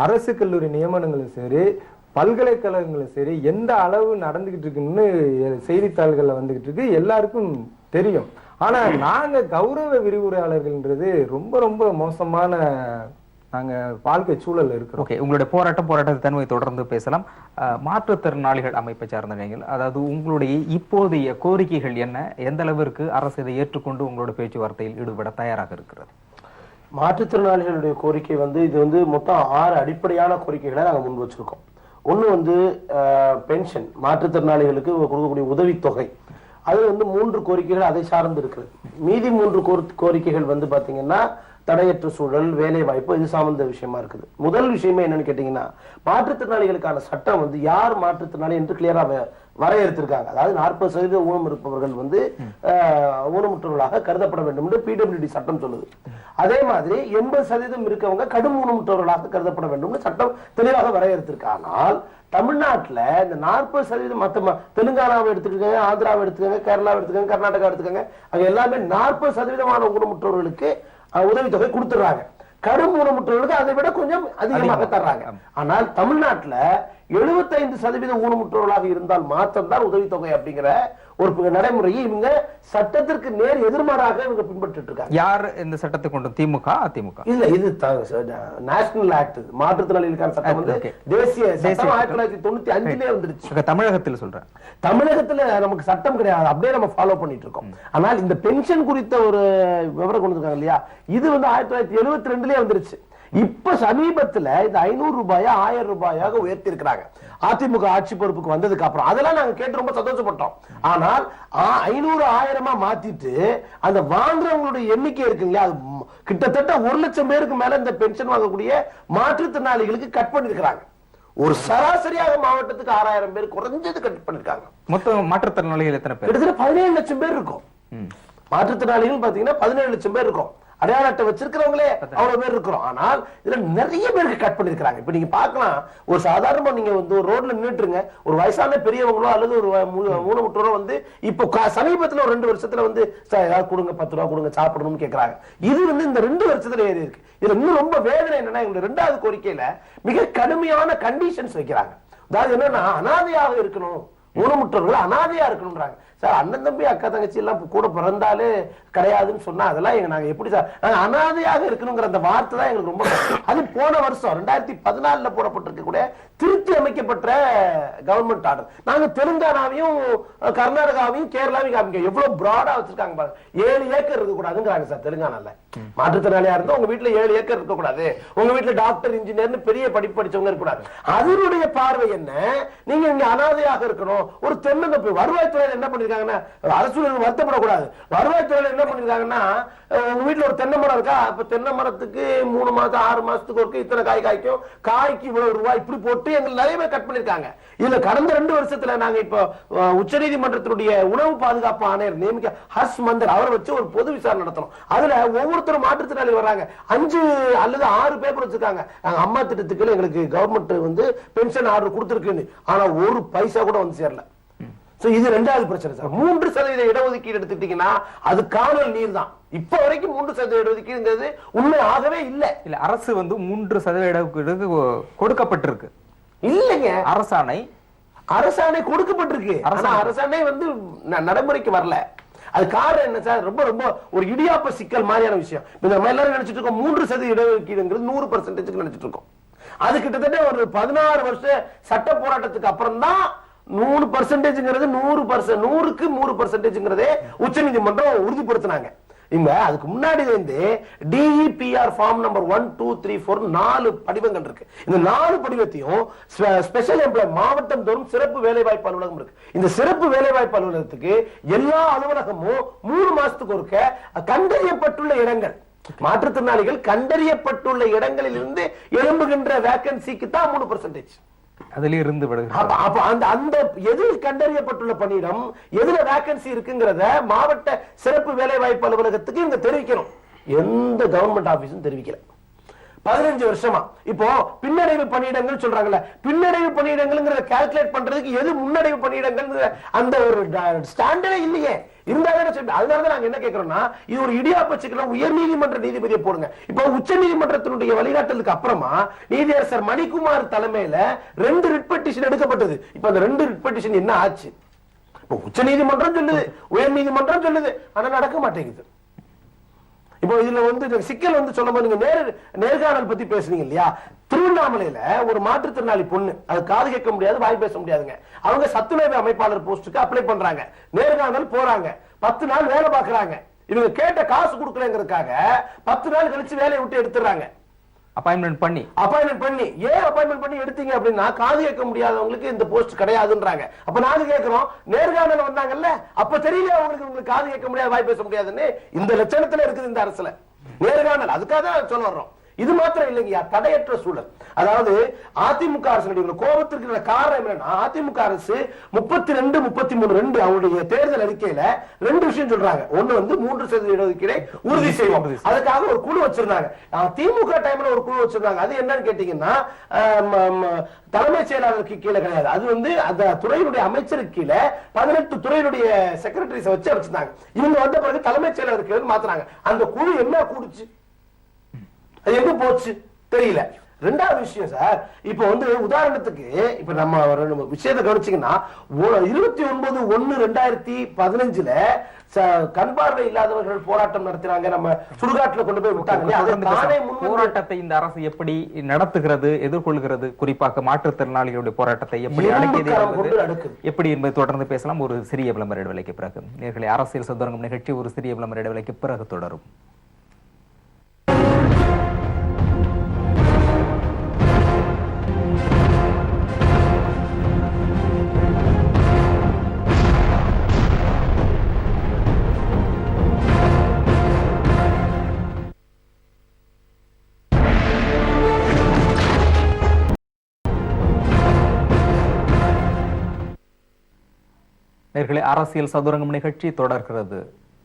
அரசு கல்லூரி நியமனங்களும் சரி, பல்கலைக்கழகங்களும் சரி, எந்த அளவு நடந்துகிட்டு இருக்குன்னு செய்தித்தாள்கள்ல வந்துகிட்டு இருக்கு, எல்லாருக்கும் தெரியும். ஆனா நாங்க கௌரவ விரிவுரையாளர்கள்ன்றது ரொம்ப ரொம்ப மோசமான நாங்க வாழ்க்கை சூழல்ல இருக்கிறோம். ஓகே, உங்களுடைய போராட்டத்தை தன்மை தொடர்ந்து பேசலாம். மாற்றுத்திறனாளிகள் அமைப்பை சார்ந்த நீங்கள், அதாவது உங்களுடைய இப்போதைய கோரிக்கைகள் என்ன? எந்த அளவிற்கு அரசு இதை ஏற்றுக்கொண்டு உங்களோட பேச்சுவார்த்தையில் ஈடுபட தயாராக இருக்கிறது? மாற்றுத்திறனாளிகளுடைய கோரிக்கை வந்து இது வந்து மொத்தம் 6 அடிப்படையான கோரிக்கைகளை நாங்கள் முன் வச்சிருக்கோம். ஒன்று வந்து பென்ஷன், மாற்றுத்திறனாளிகளுக்கு கொடுக்கக்கூடிய உதவித்தொகை. அது வந்து 3 கோரிக்கைகள் அதை சார்ந்து இருக்குது. மீதி 3 கோரிக்கைகள் வந்து பாத்தீங்கன்னா தடையற்ற சூழல், வேலை வாய்ப்பு, இது சார்ந்த விஷயமா இருக்குது. முதல் விஷயமே என்னன்னு கேட்டீங்கன்னா, மாற்றுத்திறனாளிகளுக்கான சட்டம் வந்து யார் மாற்றுத்திறனாளி என்று கிளியரா வரையறுத்திருக்காங்க. அதாவது 40% ஊனம் இருப்பவர்கள் வந்து ஊனமுற்றவர்களாக கருதப்பட வேண்டும் என்று PWD சட்டம் சொல்லுது. அதே மாதிரி 80% இருக்கவங்க கடும் ஊனமுற்றவர்களாக கருதப்பட வேண்டும் சட்டம் தெளிவாக வரையறுத்திருக்கு. ஆனால் தமிழ்நாட்டுல இந்த 40% மத்த தெலுங்கானாவை எடுத்துக்கோங்க, ஆந்திராவை எடுத்துக்கோங்க, கேரளாவை எடுத்துக்கோங்க, கர்நாடகா எடுத்துக்கோங்க, அங்க எல்லாமே 40% ஊனமுற்றவர்களுக்கு உதவித்தொகை கொடுத்துடுறாங்க. கடும் ஊனமுற்றவர்களுக்கு அதை விட கொஞ்சம் அதிகமாக தர்றாங்க. ஆனால் தமிழ்நாட்டுல 75% ஊனமுற்றவர்களாக இருந்தால் மாத்திரம்தான் உதவித்தொகை அப்படிங்கிற ஒரு நடைமுறையை இவங்க சட்டத்திற்கு நேர் எதிர்மாறாக இவங்க பின்பற்றிட்டு இருக்காங்க. யார் இந்த சட்டத்தை கொண்டு? திமுக, அதிமுக? இல்ல, இது நேஷனல் ஆக்ட், மாற்றுத்திறனாளிகளுக்கான சட்டம் வந்து தேசிய சட்டம் 1995 வந்துருச்சு. தமிழகத்தில் சொல்றேன். தமிழகத்துல நமக்கு சட்டம் கிடையாது, அப்படியே நம்ம ஃபாலோ பண்ணிட்டு இருக்கோம். ஆனால் இந்த பென்ஷன் குறித்த ஒரு விவரம் கொண்டு இருக்காங்க இல்லையா, இது வந்து 1972 வந்துருச்சு. இப்ப சமீபத்துல இந்த 500 ரூபாயா 1000 ரூபாயாக உயர்த்தி இருக்கிறாங்க அதிமுக ஆட்சி பொறுப்புக்கு வந்ததுக்கு அப்புறம். அதெல்லாம் நாங்க கேட்டு ரொம்ப சந்தோஷப்பட்டோம். ஆனால் 500 1000 மாத்திட்டு அந்த வாங்குறவங்களுடைய எண்ணிக்கை இருக்கு இல்லையா, அது கிட்டத்தட்ட 1 லட்சம் பேருக்கு மேல இந்த பென்ஷன் வாங்கக்கூடிய மாற்றுத்திறனாளிகளுக்கு கட் பண்ணிருக்கிறாங்க. ஒரு சராசரியாக மாவட்டத்துக்கு 6000 பேர் குறைஞ்சது கட் பண்ணிருக்காங்க. மொத்தம் மாற்றுத்திறனாளிகள் எத்தனை பேர்? கிட்டத்தட்ட 17 லட்சம் பேர் இருக்கும். மாற்றுத்திறனாளிகள் பாத்தீங்கன்னா 17 லட்சம் பேர் இருக்கும். அடையாள அட்டை வச்சிருக்கிறவங்களே அவ்வளவு பேர் இருக்கிறோம். ஆனால் இதுல நிறைய பேருக்கு கட் பண்ணிருக்காங்க. இப்ப நீங்க பாக்கலாம், ஒரு சாதாரணமா நீங்க வந்து ஒரு ரோட்ல நின்றுட்டுருங்க, ஒரு வயசான பெரியவங்களோ அல்லது ஒரு ஊனமுற்றோரோ வந்து இப்போ சமீபத்துல ஒரு 2 வருஷத்துல வந்து ஏதாவது கொடுங்க, 10 ரூபா கொடுங்க, சாப்பிடணும்னு கேட்கறாங்க. இது வந்து இந்த 2 வருஷத்துல ஏறி இருக்கு. இதுல இன்னும் ரொம்ப வேதனை என்னன்னா, இவங்க 2வது கோரிக்கையில மிக கடுமையான கண்டிஷன்ஸ் வைக்கிறாங்க. அதாவது என்னன்னா, அனாதையாக இருக்கணும், ஊனமுற்றவர்கள் அனாதையா இருக்கணும்ன்றாங்க. சார், அண்ணன் தம்பி அக்கா தங்கச்சி எல்லாம் கூட பிறந்தாலே கிடையாதுன்னு சொன்னா அதெல்லாம் நாங்க எப்படி சார் அனாதையாக இருக்கணுங்கிற அந்த வார்த்தை தான் எங்களுக்கு ரொம்ப. அது போன வருஷம் 2014 போடப்பட்டிருக்க கூட திருத்தி அமைக்கப்பட்ட கவர்மெண்ட் ஆர்டர். நாங்க தெலுங்கானாவையும் கர்நாடகாவையும் கேரளாவையும் காமிக்க எவ்வளவு பிராடா வச்சிருக்காங்க பாருங்க. 7 ஏக்கர் இருக்க கூடாதுங்கிறாங்க சார் தெலுங்கானால. மாற்றுத்திறனாளியா இருந்தா உங்க வீட்டுல 7 ஏக்கர் இருக்க கூடாது, உங்க வீட்டுல டாக்டர் இன்ஜினியர்னு பெரிய படிப்பு படிச்சவங்க இருக்க கூடாது. அதனுடைய பார்வை என்ன, நீங்க இங்க அனாதையாக இருக்கணும். ஒரு தென்னந்தோப்பு வருவாய்த்துறையில என்ன பண்ணிருக்காங்கன்னா, அரசு வருத்தப்படக்கூடாது, வருவாய்த்துறையில என்ன பண்ணிருக்காங்கன்னா, உங்க வீட்டுல ஒரு தென்னை மரம் இருக்கா, அப்ப தென்னை மரத்துக்கு 3 மாசம் 6 மாசத்துக்கு ஒரு இத்தனை காய் காய்க்கும், காய்க்கு இவ்வளவு ரூபாய் இப்படி போட்டு எங்களுக்கு நிறைய பேர் கட் பண்ணிருக்காங்க. இதுல கடந்த 2 வருஷத்துல நாங்க இப்போ உச்சநீதிமன்றத்தினுடைய உணவு பாதுகாப்பு ஆணையர் நியமிக்க ஹர்ஷ் மந்தர் அவரை வச்சு ஒரு பொது விசாரணை நடத்தணும். அதுல ஒவ்வொருத்தரும் மாற்றுத்திறனாளி வர்றாங்க, 5 அல்லது 6 பேப்பர் வச்சிருக்காங்க. நாங்க அம்மா திட்டத்துக்கு எங்களுக்கு கவர்மெண்ட் வந்து பென்ஷன் ஆர்டர் கொடுத்திருக்குன்னு, ஆனா ஒரு பைசா கூட வந்து சேரல. இது 2வது பிரச்சனை சார். 3% இடஒதுக்கீடு எடுத்துட்டீங்கன்னா அது காணல் நீர் தான். இப்ப வரைக்கும் 3% இடஒதுக்கீடுங்கிறது உண்மை ஆகவே இல்லை. இல்ல, அரசு வந்து 3% இடஒதுக்கீடு கொடுக்கப்பட்டிருக்கு இல்லைங்க. அரசாணை கொடுக்கப்பட்டிருக்கு, அரசாணை வந்து நடைமுறைக்கு வரல. அது காரணம் என்ன சார், ரொம்ப ரொம்ப ஒரு இடியாப்ப சிக்கல் மாதிரியான விஷயம். நம்ம எல்லாரும் நினைச்சிட்டு இருக்கோம் 3% இடஒதுக்கீடுங்கிறது 100% நினைச்சிட்டு இருக்கோம். அது கிட்டத்தட்ட ஒரு 16 வருஷ சட்ட போராட்டத்துக்கு அப்புறம் தான் 100%ங்கிறது 100%, 100% உச்ச நீதிமன்றம் உறுதிப்படுத்தினாங்க. இங்க அதுக்கு முன்னாடி DEPR ஃபார்ம் நம்பர் 1, 2, 3, 4 4 படிவங்கள் இருக்கு. இந்த 4 படிவத்தையும் ஸ்பெஷல் எம்ப்ளாய் மாவட்டம் தோறும் சிறப்பு வேலைவாய்ப்பு அலுவலகம் இருக்கு. இந்த சிறப்பு வேலைவாய்ப்பு அலுவலகத்துக்கு எல்லா அலுவலகமும் 3 மாசத்துக்கு ஒருக்க கண்டறியப்பட்டுள்ள இடங்கள், மாற்றுத்திறனாளிகள் கண்டறியப்பட்டுள்ள இடங்களில் இருந்து எழும்புகின்ற வேகன்சிக்கு தான் 3%. அதுல இருந்து அந்த எதில் கண்டறியப்பட்டுள்ள பணியிடம் எதுல வேகன்சி இருக்குங்கிறத மாவட்ட சிறப்பு வேலை வாய்ப்பு அலுவலகத்துக்கு இங்க தெரிவிக்கணும். எந்த கவர்மெண்ட் ஆபீஸும் தெரிவிக்கல 15 வருஷமா. இப்போ பின்னடைவு பணியிடங்கள் சொல்றாங்கல்ல, பின்னடைவு பணியிடங்கள் கால்குலேட் பண்றதுக்கு எது முன்னடைவு பணியிடங்கள் அந்த ஒரு ஸ்டாண்டர்டே இல்லையே. அதனாலதான் நாங்க என்ன கேட்கிறோம்னா, இது ஒரு இடியாப்ப சிக்கல். உயர் நீதிமன்ற நீதிபதியை போடுங்க. இப்ப உச்ச நீதிமன்றத்தினுடைய வழிகாட்டலுக்கு அப்புறமா நீதியரசர் மணிக்குமார் தலைமையில 2 ரிட் பெட்டிஷன் எடுக்கப்பட்டது. இப்ப அந்த 2 ரிட் பெட்டிஷன் என்ன ஆச்சு? உச்ச நீதிமன்றம் சொல்லுது, உயர் நீதிமன்றம் சொல்லுது, ஆனா நடக்க மாட்டேங்குது. இப்போ இதுல வந்து சிக்கல் வந்து சொல்லும் போது நீங்க நேர்காணல் பத்தி பேசுறீங்க இல்லையா, திருவண்ணாமலையில ஒரு மாற்றுத்திறனாளி பொண்ணு, அது காது கேட்க முடியாது, வாய் பேச முடியாதுங்க. அவங்க சத்துணவு அமைப்பாளர் போஸ்டுக்கு அப்ளை பண்றாங்க, நேர்காணல் போறாங்க, 10 நாள் வேலை பார்க்கறாங்க. இவங்க கேட்ட காசு கொடுக்கலங்கிறதுக்காக 10 நாள் கழிச்சு வேலையை விட்டு எடுத்துறாங்க. அப்பாயின்மெண்ட் பண்ணி ஏன் அப்பாயின்மெண்ட் பண்ணி எடுத்தீங்க அப்படின்னா, காது கேட்க முடியாதவங்களுக்கு இந்த போஸ்ட் கிடையாதுன்றாங்க. அப்ப நாங்க கேட்கிறோம், நேர்காணல் வந்தாங்கல்ல, அப்ப தெரியல உங்களுக்கு காது கேட்க முடியாது, வாய் பேச முடியாதுன்னு. இந்த லட்சணத்துல இருக்குது இந்த அரசுல. நேர்காணல். அதுக்காக தான் சொல்ல வர்றோம். இது மாத்திரம் இல்லைங்கய்யா, தடையற்ற சூழல். அதாவது அதிமுக அரசு கோபத்திற்கு காரணம் என்னன்னா, அதிமுக அரசு 32, 33 அவங்களுடைய தேர்தல் அறிக்கையில 2 விஷயம் சொல்றாங்க. ஒண்ணு வந்து 3% இடஒதுக்கீடை உறுதி செய்வோம், அதுக்காக ஒரு குழு வச்சிருந்தாங்க. திமுக டைம்ல ஒரு குழு வச்சிருந்தாங்க. அது என்னன்னு கேட்டீங்கன்னா, தலைமைச் செயலாளருக்கு கீழே கிடையாது, அது வந்து அந்த துறையினுடைய அமைச்சருக்கு கீழே 18 துறையினுடைய செக்ரட்டரிஸ் வச்சு வச்சிருந்தாங்க. இவங்க வந்த பிறகு தலைமைச் செயலாளருக்கு மாத்துறாங்க. அந்த குழு என்ன கூடுச்சு, அது எங்க போச்சு தெரியல. ரெண்டாவது விஷயம் சார், இப்ப வந்து உதாரணத்துக்கு இப்ப நம்ம விஷயத்தை கவனிச்சீங்கன்னா, 29/1/2015 கண் பார்வை இல்லாதவர்கள் போராட்டம் நடத்தினாங்க, நம்ம சுடுகாட்டுல கொண்டு போய் விட்டாங்க. போராட்டத்தை இந்த அரசு எப்படி நடத்துகிறது, எதிர்கொள்கிறது, குறிப்பாக மாற்றுத்திறனாளிகளுடைய போராட்டத்தை எப்படி அடக்கியது எப்படி என்பதை தொடர்ந்து பேசலாம். ஒரு சிறிய விளம்பர இடைவேளைக்கு பிறகு நேயர்களே, அரசியல் சதுரங்கம் நிகழ்ச்சி ஒரு சிறிய விளம்பர இடைவேளைக்கு பிறகு தொடரும். நேயர்களே, அரசியல் சதுரங்கம் நிகழ்ச்சி தொடர்கிறது.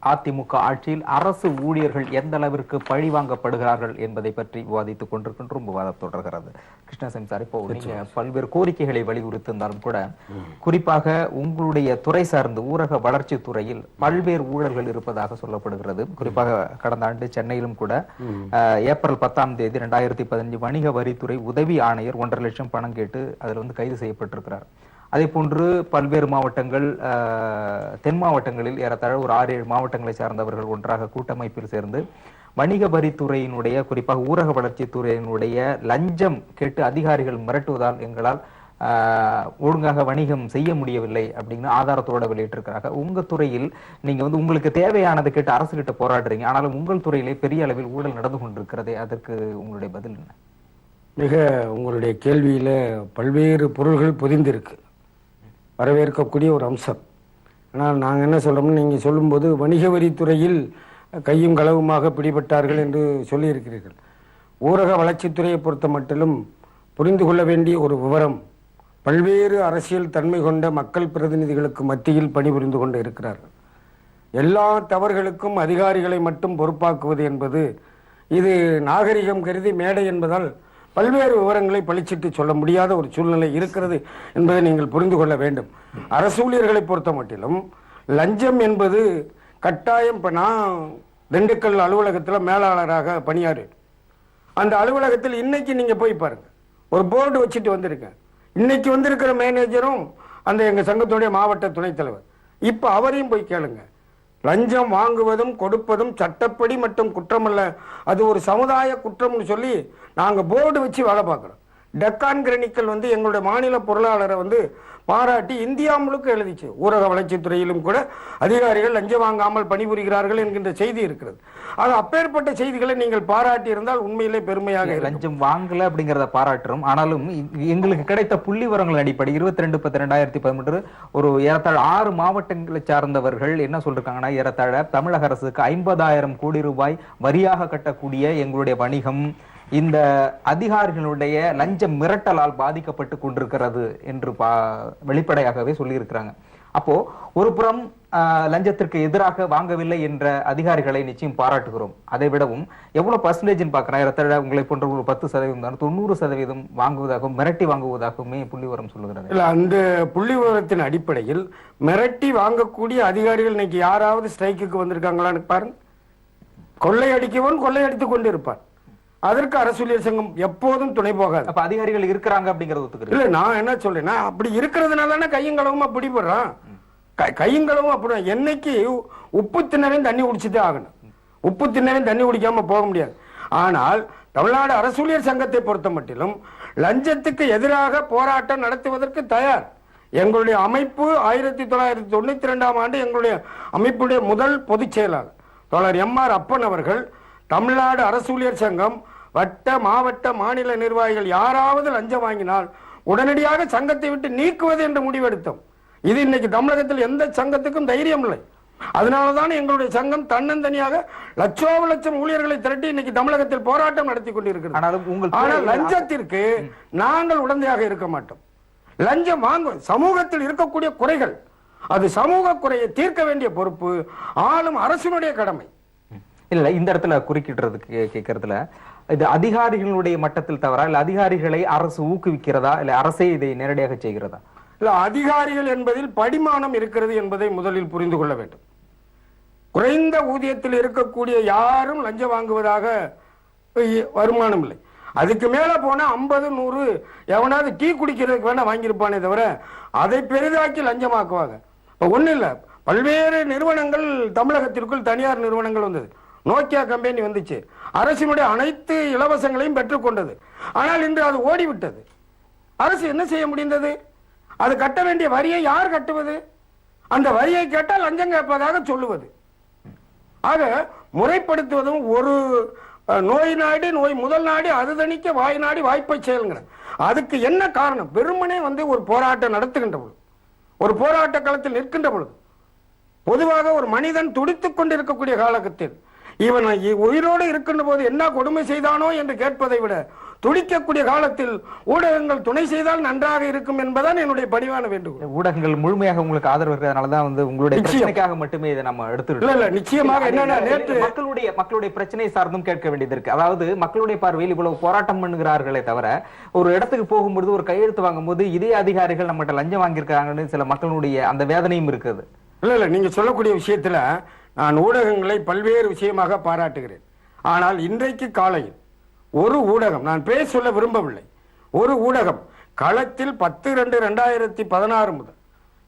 அதிமுக ஆட்சியில் அரசு ஊழியர்கள் எந்த அளவிற்கு பழிவாங்கப்படுகிறார்கள் என்பதை பற்றி விவாதித்துக் கொண்டிருக்கின்றோம். விவாதம் தொடர்கிறது. கிருஷ்ணசாமி சார், இப்போ நீங்க பல்வேறு கோரிக்கைகளை வலியுறுத்தியிருந்தாலும் கூட, குறிப்பாக உங்களுடைய துறை சார்ந்து ஊரக வளர்ச்சி துறையில் பல்வேறு ஊழல்கள் இருப்பதாக சொல்லப்படுகிறது. குறிப்பாக கடந்த ஆண்டு சென்னையிலும் கூட ஏப்ரல் 10ஆம் தேதி 2015 வணிக வரித்துறை உதவி ஆணையர் 1.5 லட்சம் பணம் கேட்டு அதில் வந்து கைது செய்யப்பட்டிருக்கிறார். அதே போன்று பல்வேறு மாவட்டங்கள், தென் மாவட்டங்களில் ஏறத்தாழ ஒரு 6-7 மாவட்டங்களை சார்ந்தவர்கள் ஒன்றாக கூட்டமைப்பில் சேர்ந்து வணிக வரித்துறையினுடைய, குறிப்பாக ஊரக வளர்ச்சி துறையினுடைய லஞ்சம் கேட்டு அதிகாரிகள் மிரட்டுவதால் எங்களால் ஒழுங்காக வணிகம் செய்ய முடியவில்லை அப்படின்னு ஆதாரத்தோட வெளியிட்டிருக்கிறாங்க. உங்க துறையில் நீங்க வந்து உங்களுக்கு தேவையானதை கேட்டு அரசு கிட்ட போராடுறீங்க, ஆனாலும் உங்கள் துறையிலே பெரிய அளவில் ஊழல் நடந்து கொண்டிருக்கிறதே, அதற்கு உங்களுடைய பதில் என்ன? மிக உங்களுடைய கேள்வியில பல்வேறு பொருள்கள் பொதிந்திருக்கு, வரவேற்கக்கூடிய ஒரு அம்சம். ஆனால் நாங்கள் என்ன சொல்கிறோம்னு நீங்கள் சொல்லும்போது வணிக வரித்துறையில் கையும் களவுமாக பிடிபட்டார்கள் என்று சொல்லியிருக்கிறீர்கள். ஊரக வளர்ச்சித்துறையை பொறுத்த மட்டிலும் புரிந்து கொள்ள வேண்டிய ஒரு விவரம், பல்வேறு அரசியல் தன்மை கொண்ட மக்கள் பிரதிநிதிகளுக்கு மத்தியில் பணிபுரிந்து கொண்டு இருக்கிறார்கள். எல்லா தவறுகளுக்கும் அதிகாரிகளை மட்டும் பொறுப்பாக்குவது என்பது இது நாகரிகம் கருதி மேடை என்பதால் பல்வேறு விவரங்களை பளிச்சிட்டு சொல்ல முடியாத ஒரு சூழ்நிலை இருக்கிறது என்பதை நீங்கள் புரிந்து கொள்ள வேண்டும். அரசு ஊழியர்களை பொறுத்த மட்டிலும் லஞ்சம் என்பது கட்டாயம். இப்போ நான் திண்டுக்கல் அலுவலகத்தில் மேலாளராக பணியாறு, அந்த அலுவலகத்தில் இன்னைக்கு நீங்கள் போய் பாருங்க, ஒரு போர்டு வச்சுட்டு வந்திருக்கேன். இன்னைக்கு வந்திருக்கிற மேனேஜரும் அந்த எங்கள் சங்கத்துடைய மாவட்ட துணைத் தலைவர். இப்போ அவரையும் போய் கேளுங்க. லஞ்சம் வாங்குவதும் கொடுப்பதும் சட்டப்படி மட்டும் குற்றமல்ல, அது ஒரு சமுதாய குற்றம்னு சொல்லி நாங்கள் போர்டு வச்சு வேலை பார்க்குறோம். டெக்கான் கிரானிக்கல் வந்து எங்களுடைய மாநில பொருளாளரை வந்து பாராட்டி இந்தியா முழுக்க எழுதிச்சு, ஊரக வளர்ச்சித்துறையிலும் கூட அதிகாரிகள் லஞ்சம் வாங்காமல் பணிபுரிகிறார்கள் என்கின்ற செய்தி இருக்கிறது. அது அப்பேற்பட்ட செய்திகளை நீங்கள் பாராட்டி இருந்தால் உண்மையிலே பெருமையாக. லஞ்சம் வாங்கல அப்படிங்கிறத பாராட்டுறோம், ஆனாலும் எங்களுக்கு கிடைத்த புள்ளி விவரங்கள் அடிப்படை 22/10/2013 ஒரு ஏறத்தாழ 6 மாவட்டங்களை சார்ந்தவர்கள் என்ன சொல்றாங்கன்னா, ஏறத்தாழ தமிழக அரசுக்கு 50,000 கோடி ரூபாய் வரியாக கட்டக்கூடிய எங்களுடைய வணிகம் இந்த அதிகாரிகளுடைய லஞ்ச மிரட்டலால் பாதிக்கப்பட்டு கொண்டிருக்கிறது என்று வெளிப்படையாகவே சொல்லியிருக்கிறாங்க. அப்போ ஒரு புறம் லஞ்சத்திற்கு எதிராக வாங்கவில்லை என்ற அதிகாரிகளை நிச்சயம் பாராட்டுகிறோம். அதை விடவும் எவ்வளவு பர்சன்டேஜ் பார்க்கிறேன், உங்களை போன்ற ஒரு 10% தான் 90% வாங்குவதாகவும் மிரட்டி வாங்குவதாகவுமே புள்ளி விவரம் சொல்லுகிறது. இல்ல, அந்த புள்ளி விவரத்தின் அடிப்படையில் மிரட்டி வாங்கக்கூடிய அதிகாரிகள் இன்னைக்கு யாராவது ஸ்ட்ரைக்கு வந்திருக்காங்களான்னு பாருங்க. கொள்ளையடிக்கவன் கொள்ளையடித்துக் கொண்டு இருப்பார். அதற்கு அரசு ஊழியர் சங்கம் எப்போதும் துணை போகாது. அப்ப அதிகாரிகள் இருக்கிறாங்க அப்படிங்கறது ஒத்துக்கிறேன். இல்ல, நான் என்ன சொல்றேன்னா, அப்படி இருக்கிறதுனால கையங்களவுமா பிடிபடுறான். கையங்களவும் அப்படி என்னைக்கு உப்பு திண்ணறையும் தண்ணி குடிச்சுட்டே ஆகணும். உப்பு திண்ணறையும் தண்ணி குடிக்காம போக முடியாது. ஆனால் தமிழ்நாடு அரசு ஊழியர் சங்கத்தை பொறுத்த மட்டிலும் லஞ்சத்துக்கு எதிராக போராட்டம் நடத்துவதற்கு தயார். எங்களுடைய அமைப்பு 1992ஆம் ஆண்டு எங்களுடைய அமைப்புடைய முதல் பொதுச் செயலாளர் தோழர் MR அப்பன் அவர்கள், தமிழ்நாடு அரசு ஊழியர் சங்கம் வட்ட மாவட்ட மாநில நிர்வாகிகள் யாராவது லஞ்சம் வாங்கினால் உடனடியாக சங்கத்தை விட்டு நீக்குவது என்று முடிவெடுத்தோம். இது இன்னைக்கு தமிழகத்தில் எந்த சங்கத்துக்கும் தைரியம் இல்லை. அதனாலதான் எங்களுடைய சங்கம் தன்னந்தனியாக லட்சம் ஊழியர்களை திரட்டி இன்னைக்கு தமிழகத்தில் போராட்டம் நடத்தி கொண்டிருக்கிறது. ஆனால் லஞ்சத்திற்கு நாங்கள் உடந்தையாக இருக்க மாட்டோம். லஞ்சம் வாங்கும் சமூகத்தில் இருக்கக்கூடிய குறைகள், அது சமூக குறையை தீர்க்க வேண்டிய பொறுப்பு ஆளும் அரசினுடைய கடமை. இல்ல இந்த இடத்துல குறுக்கிடுறதுக்கு கேட்கறதுல இது அதிகாரிகளுடைய மட்டத்தில் தவறா, இல்ல அதிகாரிகளை அரசு ஊக்குவிக்கிறதா, இல்ல அரசே இதை நேரடியாக செய்கிறதா? இல்ல, அதிகாரிகள் என்பதில் படிமானம் இருக்கிறது என்பதை முதலில் புரிந்து கொள்ள வேண்டும். குறைந்த ஊதியத்தில் இருக்கக்கூடிய யாரும் லஞ்சம் வாங்குவதாக வருமானம் இல்லை. அதுக்கு மேல போனா 50, 100 எவனாவது டீ குடிக்கிறதுக்கு வேணா வாங்கியிருப்பானே தவிர அதை பெரிதாக்கி லஞ்சமாக்குவாங்க. இப்ப ஒண்ணு இல்ல, பல்வேறு நிறுவனங்கள் தமிழகத்திற்குள் தனியார் நிறுவனங்கள் வந்தது. நோக்கியா கம்பெனி வந்துச்சு, அரசினுடைய அனைத்து இலவசங்களையும் பெற்றுக்கொண்டது. ஆனால் இன்று அது ஓடிவிட்டது. அரசு என்ன செய்ய முடிந்தது? அது கட்ட வேண்டிய வரியை யார் கட்டுவது? அந்த வரியை கேட்டால் லஞ்சம் கேட்பதாக சொல்லுவது. ஆக முறைப்படுத்துவதும் ஒரு நோய் நாடி நோய் முதல் நாடி அது தணிக்க வாய் நாடி வாய்ப்பை செயல்கிற. அதுக்கு என்ன காரணம்? வெறுமனே ஒரு போராட்டம் நடத்துகின்ற பொழுது, ஒரு போராட்ட களத்தில் நிற்கின்ற பொழுது, பொதுவாக ஒரு மனிதன் துடித்துக் கொண்டிருக்கக்கூடிய காலகட்டத்தில் இவன் உயிரோடு இருக்கின்ற போது என்ன கொடுமை செய்தானோ என்று கேட்பதை விட துடிக்கக்கூடிய காலத்தில் ஊடகங்கள் துணை செய்தால் நன்றாக இருக்கும் என்பதான் என்னுடைய பணிவான வேண்டுகோள். ஊடகங்கள் முழுமையாக உங்களுக்கு ஆதரவு இருக்கிறதுனாலதான் உங்களுடைய பிரச்சனைக்காக மட்டுமே இதை நம்ம எடுத்துக்கிட்டோம். நிச்சயமாக என்னன்னா நேற்று மக்களுடைய பிரச்சனை சார்ந்தும் கேட்க வேண்டியது இருக்கு. அதாவது மக்களுடைய பார்வையில் இவ்வளவு போராட்டம் பண்ணுகிறார்களே தவிர ஒரு இடத்துக்கு போகும்போது ஒரு கையெழுத்து வாங்கும் போது இதே அதிகாரிகள் நம்மகிட்ட லஞ்சம் வாங்கியிருக்காங்கன்னு சில மக்களுடைய அந்த வேதனையும் இருக்குது. இல்ல நீங்க சொல்லக்கூடிய விஷயத்துல நான் ஊடகங்களை பல்வேறு விஷயமாக பாராட்டுகிறேன். ஆனால் இன்றைக்கு காலையில் ஒரு ஊடகம், நான் பேர் சொல்ல விரும்பவில்லை, ஒரு ஊடகம் களத்தில் 10/2/2016 முதல்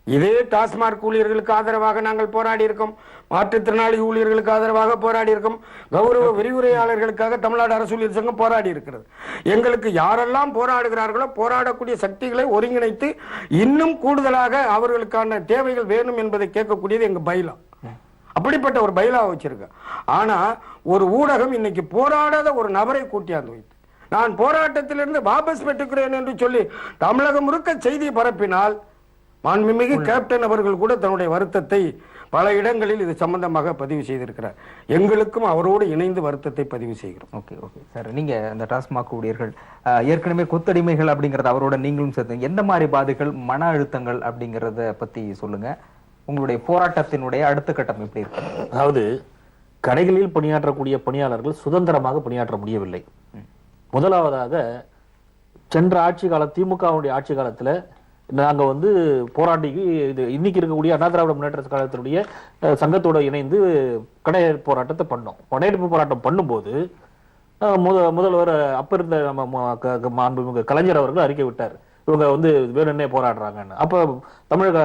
இதே டாஸ்மாக் ஊழியர்களுக்கு ஆதரவாக நாங்கள் போராடி இருக்கோம், மாற்றுத்திறனாளி ஊழியர்களுக்கு ஆதரவாக போராடி இருக்கோம், கௌரவ விரிவுரையாளர்களுக்காக தமிழ்நாடு அரசு ஊழியர் சங்கம் போராடி இருக்கிறது. எங்களுக்கு யாரெல்லாம் போராடுகிறார்களோ போராடக்கூடிய சக்திகளை ஒருங்கிணைத்து இன்னும் கூடுதலாக அவர்களுக்கான தேவைகள் வேணும் என்பதை கேட்கக்கூடியது எங்க பைலா. அப்படிப்பட்ட ஒரு பைலாவை வச்சிருக்க. ஆனா ஒரு ஊடகம் இன்னைக்கு போராடாத ஒரு நபரை கூட்டியாந்து வைத்து நான் போராட்டத்திலிருந்து வாபஸ் பெற்றுக்கிறேன் என்று சொல்லி தமிழகம் முழுக்க செய்தி பரப்பினால் மாண்புமிகு கேப்டன் அவர்கள் கூட தன்னுடைய வருத்தத்தை பல இடங்களில் இது சம்பந்தமாக பதிவு செய்திருக்கிறார். எங்களுக்கும் அவரோடு இணைந்து வருத்தத்தை பதிவு செய்கிறோம். ஓகே சார், நீங்க இந்த டாஸ்மாக் ஊழியர்கள் ஏற்கனவே கொத்தடிமைகள் அப்படிங்கறது அவரோட நீங்களும் சேர்த்து எந்த மாதிரி பாதைகள், மன அழுத்தங்கள் அப்படிங்கறத பத்தி சொல்லுங்க. உங்களுடைய போராட்டத்தினுடைய அடுத்த கட்டம் எப்படி இருக்கு? அதாவது கடைகளில் பணியாற்றக்கூடிய பணியாளர்கள் சுதந்திரமாக பணியாற்ற முடியவில்லை. முதலாவதாக சென்ற ஆட்சி கால திமுகவுடைய ஆட்சி காலத்துல நாங்க போராட்டி இது இன்னைக்கு இருக்கக்கூடிய அண்ணா திராவிட முன்னேற்ற கழகத்தினுடைய சங்கத்தோட இணைந்து கடையெடுப்பு போராட்டத்தை பண்ணோம். கடையெடுப்பு போராட்டம் பண்ணும்போது முதல்வர் அப்ப இருந்த நம்ம கலைஞர் அவர்கள் அறிக்கை விட்டார், இவங்க வேணும்னே போராடுறாங்கன்னு. அப்ப தமிழக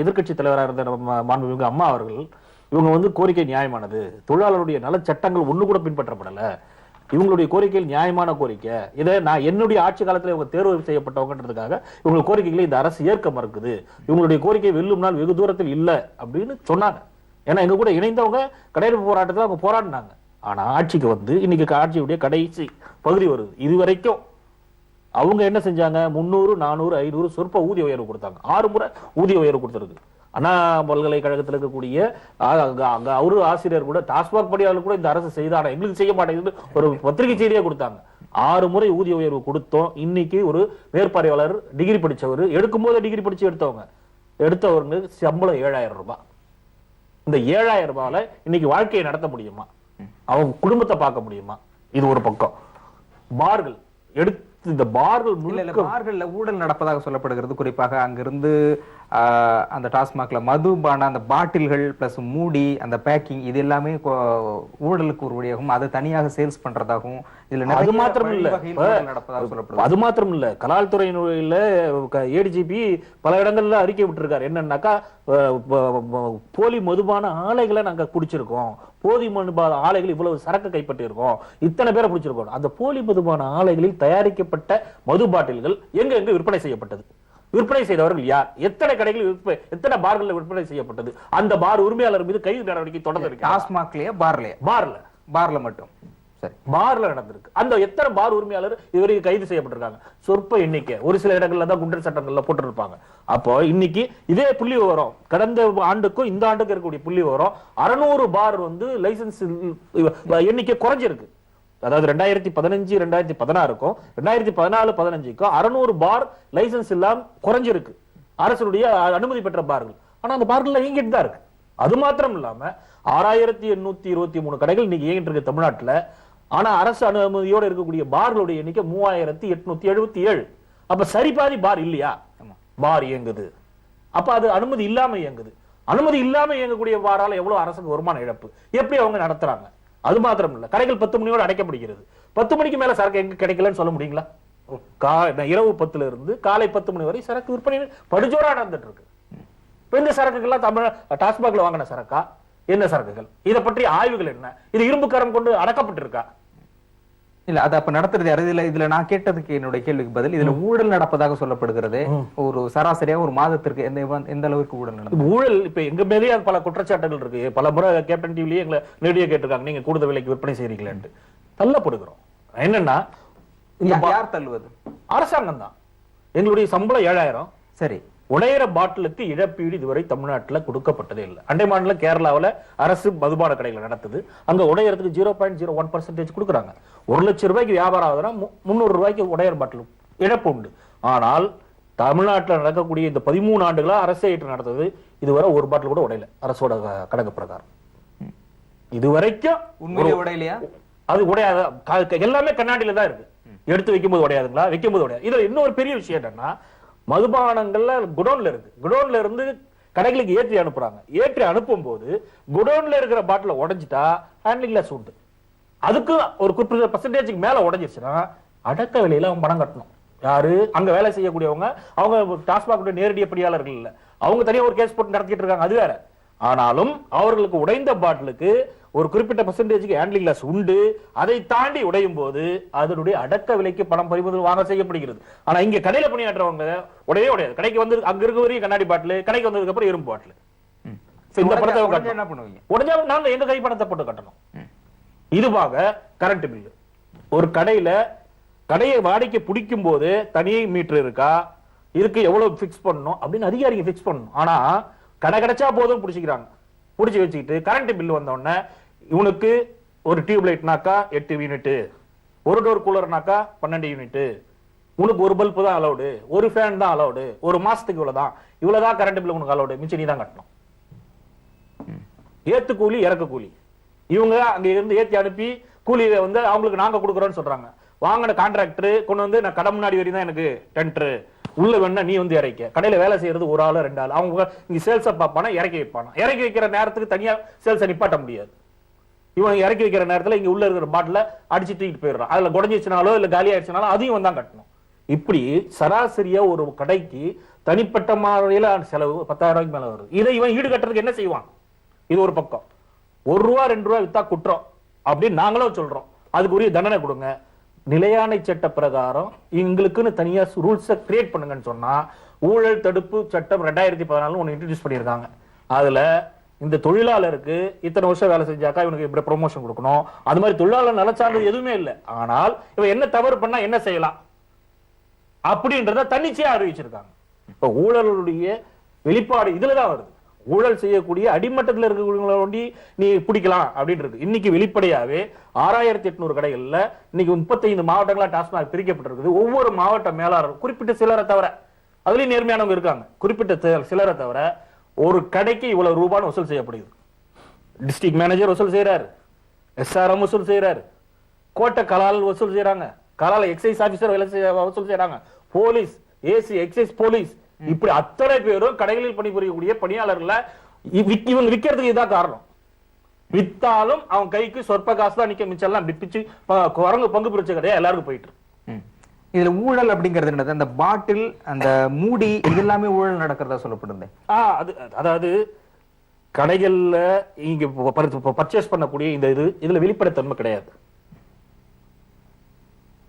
எதிர்கட்சி தலைவராக இருந்த மாண்புமிகு அம்மா அவர்கள் இவங்க கோரிக்கை நியாயமானது, தொழிலாளருடைய நல சட்டங்கள் ஒண்ணு கூட பின்பற்றப்படல, இவங்களுடைய கோரிக்கையில் நியாயமான கோரிக்கை, இதை நான் என்னுடைய ஆட்சி காலத்துல இவங்க தேர்வு செய்யப்பட்டவங்கன்றதுக்காக இவங்க கோரிக்கைகளை இந்த அரசு ஏற்க மறுக்குது, இவங்களுடைய கோரிக்கை வெல்லும் நாள் வெகு தூரத்தில் இல்ல அப்படின்னு சொன்னாங்க. ஏன்னா எங்க கூட இணைந்தவங்க கடையெடுப்பு போராட்டத்தில் அவங்க போராடினாங்க. ஆனா ஆட்சிக்கு இன்னைக்கு ஆட்சியுடைய கடைசி பகுதி வருது. இதுவரைக்கும் அவங்க என்ன செஞ்சாங்க? 300, 400, 500 சொற்ப ஊதிய உயர்வு கொடுத்தாங்க. 6 முறை ஊதிய உயர்வு கொடுத்திருக்கு. அண்ணா பல்கலைக்கழகத்தில் இருக்கக்கூடிய அவரு ஆசிரியர் கூட டாஸ்மாக் பணியாளர் கூட இந்த அரசு செய்தாங்க, எங்களுக்கு செய்ய மாட்டேங்குது ஒரு பத்திரிகை செய்தியே கொடுத்தாங்க. 6 முறை ஊதிய உயர்வு கொடுத்தோம். இன்னைக்கு ஒரு மேற்பார்வையாளர் டிகிரி படிச்சவர், எடுக்கும் போது டிகிரி படிச்சு எடுத்தவங்களுக்கு சம்பளம் 7000 ரூபாய். இந்த 7000 ரூபாயில இன்னைக்கு வாழ்க்கையை நடத்த முடியுமா? அவங்க குடும்பத்தை பார்க்க முடியுமா? இது ஒரு பக்கம். பார்கள் எடுத்து இந்த பார்கள்ல ஊழல் நடப்பதாக சொல்லப்படுகிறது. குறிப்பாக அங்கிருந்து அந்த டாஸ்மாக்ல மதுபான அந்த பாட்டில்கள் பிளஸ் மூடி அந்த பேக்கிங் இது எல்லாமே ஊழலுக்கு ஒரு வழியாகவும் அதை தனியாக சேல்ஸ் பண்றதாகவும் இதுல அது மாத்திரம் இல்ல அது மாத்திரம் இல்ல கலால்துறையில ஏடிஜிபி பல இடங்கள்ல அறிக்கை விட்டுருக்காரு. என்னன்னாக்கா போலி மதுபான ஆலைகளை நாங்க பிடிச்சிருக்கோம், போலி மதுபான ஆலைகள் இவ்வளவு சரக்கு கைப்பற்றி இருக்கோம், இத்தனை பேரை பிடிச்சிருக்கோம். அந்த போலி மதுபான ஆலைகளில் தயாரிக்கப்பட்ட மது பாட்டில்கள் எங்க எங்க விற்பனை செய்யப்பட்டது, விற்பனை செய்தவர்கள் யார், எத்தனை கடைகளில் எத்தனை பார்கள் விற்பனை செய்யப்பட்டது, அந்த பார் உரிமையாளர் மீது கைது நடவடிக்கை தொடர்ந்து டாஸ்மாக்லயே பார்ல மட்டும் சரி. பார்ல நடந்திருக்கு. அந்த எத்தனை பார் உரிமையாளர் இதுவரைக்கும் கைது செய்யப்பட்டிருக்காங்க? சொற்ப எண்ணிக்கை. ஒரு சில இடங்கள்ல தான் குண்டர் சட்டங்கள்ல போட்டிருப்பாங்க. அப்போ இன்னைக்கு இதே புள்ளி விவரம் கடந்த ஆண்டுக்கும் இந்த ஆண்டுக்கும் இருக்கக்கூடிய புள்ளி விவரம் 600 பார் லைசன்ஸ் எண்ணிக்கை குறைஞ்சிருக்கு. அதாவது 2015 2016க்கும் 2014-15க்கும் 600 பார் லைசன்ஸ் இல்லாம குறைஞ்சிருக்கு அரசுடைய அனுமதி பெற்ற பார்கள். ஆனா அந்த பார்கள் இயங்கிட்டு தான் இருக்கு. அது மாத்திரம் இல்லாம 6823 கடைகள் இன்னைக்கு இயங்கிட்டு இருக்கு தமிழ்நாட்டுல. ஆனா அரசு அனுமதியோட இருக்கக்கூடிய பார்களுடைய எண்ணிக்கை 3877. அப்ப சரிபாதி பார் இல்லையா? பார் இயங்குது. அப்ப அது அனுமதி இல்லாம இயங்குது. அனுமதி இல்லாம இயங்கக்கூடிய பாரால எவ்வளவு அரசுக்கு வருமான இழப்பு, எப்படி அவங்க நடத்துறாங்க? அது மாத்திரம் இல்ல, கடைகள் 10 மணியோட அடைக்கப்படுகிறது. 10 மணிக்கு மேல சரக்கு எங்க கிடைக்கலன்னு சொல்ல முடியுங்களா? இரவு 10ல இருந்து காலை 10 மணி வரை சரக்கு விற்பனை படுஜோரா நடந்துட்டு இருக்கு. இந்த சரக்குகள்லாம் தமிழ் டாஸ்மாக்ல வாங்கின சரக்கா? என்ன சரக்குகள்? இதை பற்றி ஆய்வுகள் என்ன? இது இரும்பு கரம் கொண்டு அடக்கப்பட்டிருக்கா? இல்ல அது அப்ப நடத்துறது யாரு? இதுல நான் கேட்டதுக்கு என்னுடைய கேள்விக்கு பதில், இதுல ஊழல் நடப்பதாக சொல்லப்படுகிறது. ஒரு சராசரியா ஒரு மாதத்திற்கு எந்த அளவுக்கு ஊழல் நடந்தது? ஊழல் இப்ப எங்க மேலேயே பல குற்றச்சாட்டுகள் இருக்கு. பல முறை கேப்டன் டிவிலேயே எங்களை நேரடியா கேட்டிருக்காங்க, நீங்க கூடுதல் விலைக்கு விற்பனை செய்றீங்களேன்ட்டு. தள்ளப்படுகிறோம். என்னன்னா யார் தள்ளுவது? அரசாங்கம் தான். எங்களுடைய சம்பளம் 7000. சரி. உடையிற பாட்டிலுக்கு இழப்பீடு இதுவரை தமிழ்நாட்டுல கொடுக்கப்பட்டதே இல்லை. அண்டை மாநில கேரளாவில் அரசு மதுபான கடைகளை நடத்துது. அங்க உடையறதுக்கு 0.01% கொடுக்குறாங்க. 1 லட்சம் ரூபாய்க்கு வியாபாரம் ஆகுதுன்னா 300 ரூபாய்க்கு உடையர் பாட்டில் இழப்பு உண்டு. ஆனால் தமிழ்நாட்டில் நடக்கக்கூடிய இந்த 13 ஆண்டுகளா அரசே ஏற்று நடத்துது, இதுவரை ஒரு பாட்டில் கூட உடையல அரசோட கணக்கு பிரகாரம். இதுவரைக்கும் உண்மையிலே உடையலையா? அது உடையாத எல்லாமே கண்ணாடியில தான் இருக்கு. எடுத்து வைக்கும்போது உடையாதுங்களா? வைக்கும்போது உடையாது. இதுல இன்னொரு பெரிய விஷயம் என்னன்னா, மதுபானங்கள்ல குடோன்ல இருக்கு. குடோன்ல இருந்து கடைகளுக்கு ஏற்றி அனுப்புறாங்க. ஏற்றி அனுப்பும் போது குடோன்ல இருக்கிற பாட்டில உடைஞ்சிட்டா ஹேண்ட்லிங் லாஸ் உண்டு. அதுக்கு ஒரு குறிப்பிட்ட பர்சன்டேஜுக்கு மேல உடைஞ்சிருச்சுன்னா அடக்க விலையில அவங்க பணம் கட்டணும். யாரு? அங்க வேலை செய்யக்கூடியவங்க. அவங்க டாஸ்மாக் நேரடி படியாளர்கள் இல்ல, அவங்க தனியா ஒரு கேஸ் போட்டு நடத்திட்டு இருக்காங்க, அது வேற. ஆனாலும் அவர்களுக்கு உடைந்த பாட்டிலுக்கு ஒரு குறிப்பிட்ட பர்சன்டேஜுக்கு ஹேண்ட்லிங் லாஸ் உண்டு. அதை தாண்டி உடையும் போது அதனுடைய அடக்க விலைக்கு பணம் பறிமுதல் வாங்க செய்யப்படுகிறது. ஆனா இங்க கடையில பணியாற்றவங்க உடையவே உடையாது. கடைக்கு வந்து அங்க இருக்க வரையும் கண்ணாடி பாட்டில், கடைக்கு வந்ததுக்கு அப்புறம் இரும்பு பாட்டில். இந்த பணத்தை என்ன பண்ணுவீங்க? உடைஞ்சா நாங்க எங்க கை பணத்தை போட்டு கட்டணும். இதுவாக கரண்ட் பில்லு. ஒரு கடையை வாடகைக்கு பிடிக்கும் போது தனியே மீட்டர் இருக்கா, இதுக்கு எவ்வளவு பிக்ஸ் பண்ணணும் அப்படின்னு அதிகாரிங்க பிக்ஸ் பண்ணணும். ஆனா கடை கிடைச்சா போதும் பிடிச்சிக்கிறாங்க. பிடிச்சி வச்சுக்கிட்டு கரண்ட் பில் வந்த உடனே இவனுக்கு ஒரு டியூப் லைட்னாக்கா 8 யூனிட், ஒரு டோர் கூலர்னாக்கா 12 யூனிட், உனக்கு ஒரு பல்பு தான் அலௌடு, ஒரு ஃபேன் தான் அலௌடு, ஒரு மாசத்துக்கு இவ்வளவுதான் கரண்ட் பில் உனக்கு அலௌடு, மிச்சம் நீ தான் கட்டணும். ஏத்து கூலி இறக்க கூலி. இவங்க அங்க இருந்து ஏத்தி அனுப்பி கூலியை அவங்களுக்கு நாங்க கொடுக்குறோம்னு சொல்றாங்க. வாங்கின கான்ட்ராக்டர் கொண்டு வந்து நான் கடை முன்னாடி வரையும் தான் எனக்கு டென்டர், உள்ள வேணா நீ இறக்க. கடையில வேலை செய்யறது ஒரு ஆளு 2 ஆள். அவங்க இங்க சேல்ஸ பாப்பானா இறக்கி வைப்பானா. இறக்கி வைக்கிற நேரத்துக்கு தனியா சேல்ஸ நிப்பாட்ட முடியாது. இவன் இறக்கி வைக்கிற நேரத்துல இங்க உள்ள இருக்கிற பாட்டில அடிச்சு தூக்கிட்டு போயிடுறான். அதுல குடஞ்சிச்சுனாலோ இல்ல காலி ஆயிடுச்சுனாலும் அதையும் தான் கட்டணும். இப்படி சராசரியா ஒரு கடைக்கு தனிப்பட்ட முறையில செலவு 10,000 ரூபாய்க்கு மேல வருது. இதை இவன் ஈடு கட்டுறதுக்கு என்ன செய்வான்? இது ஒரு பக்கம். 1 ரூபா 2 ரூபா வித்தா குற்றம் அப்படின்னு நாங்களும் சொல்றோம். அதுக்கு உரிய தண்டனை கொடுங்க. நிலையான சட்ட பிரகாரம் எங்களுக்குன்னு தனியா ரூல்ஸை கிரியேட் பண்ணுங்கன்னு சொன்னா, ஊழல் தடுப்பு சட்டம் 2014 ஒன்னு இன்ட்ரோடியூஸ் பண்ணியிருக்காங்க. அதுல இந்த தொழிலாளருக்கு இத்தனை வருஷம் வேலை செஞ்சாக்கா இவனுக்கு இப்படி ப்ரொமோஷன் கொடுக்கணும். அது மாதிரி தொழிலாளர் நலச்சார்ந்தது எதுவுமே இல்லை. ஆனால் இவன் என்ன தவறு பண்ணா என்ன செய்யலாம் அப்படின்றத தன்னிச்சையா அறிவிச்சிருக்காங்க. இப்ப ஊழலுடைய வெளிப்பாடு இதுலதான் வருது. ஊழல் செய்யக்கூடிய அடிமட்டத்தில் இருக்கக்கூடிய நீ பிடிக்கலாம் அப்படின்னு இருக்கு. இன்னைக்கு வெளிப்படையாவே 6800 கடைகள்ல இன்னைக்கு 35 மாவட்டங்களா டாஸ்மாக் பிரிக்கப்பட்டிருக்குது. ஒவ்வொரு மாவட்ட மேலாளர் குறிப்பிட்ட சிலரை தவிர, அதுலயும் நேர்மையானவங்க இருக்காங்க, குறிப்பிட்ட சிலரை தவிர ஒரு கடைக்கு இவ்வளவு ரூபான்னு வசூல் செய்யப்படுகிறது. டிஸ்ட்ரிக்ட் மேனேஜர் வசூல் செய்யறாரு, SRM வசூல் செய்யறாரு, கோட்டை கலால் வசூல் செய்யறாங்க, கலால் எக்ஸைஸ் ஆபீசர் வசூல் செய்யறாங்க, போலீஸ் ஏசி எக்ஸைஸ் போலீஸ், இப்படி அத்தனை பேரும் கடைகளில் பணிபுரியக்கூடிய பணியாளர்களை இவங்க விற்கிறதுக்கு இதான் காரணம். வித்தாலும் அவன் கைக்கு சொற்ப காசு தான் நிக்க, மிச்சம் எல்லாம் பிச்சு பங்கு பிரிச்ச கடையா எல்லாருக்கும் போயிட்டு. இதுல ஊழல் அப்படிங்கிறது என்னது? அந்த பாட்டில், அந்த மூடி, இது எல்லாமே ஊழல் நடக்கிறதா சொல்லப்படுது. அதாவது கடைகள்ல இங்க பர்ச்சேஸ் பண்ணக்கூடிய இந்த இதுல வெளிப்படைத்தன்மை கிடையாது.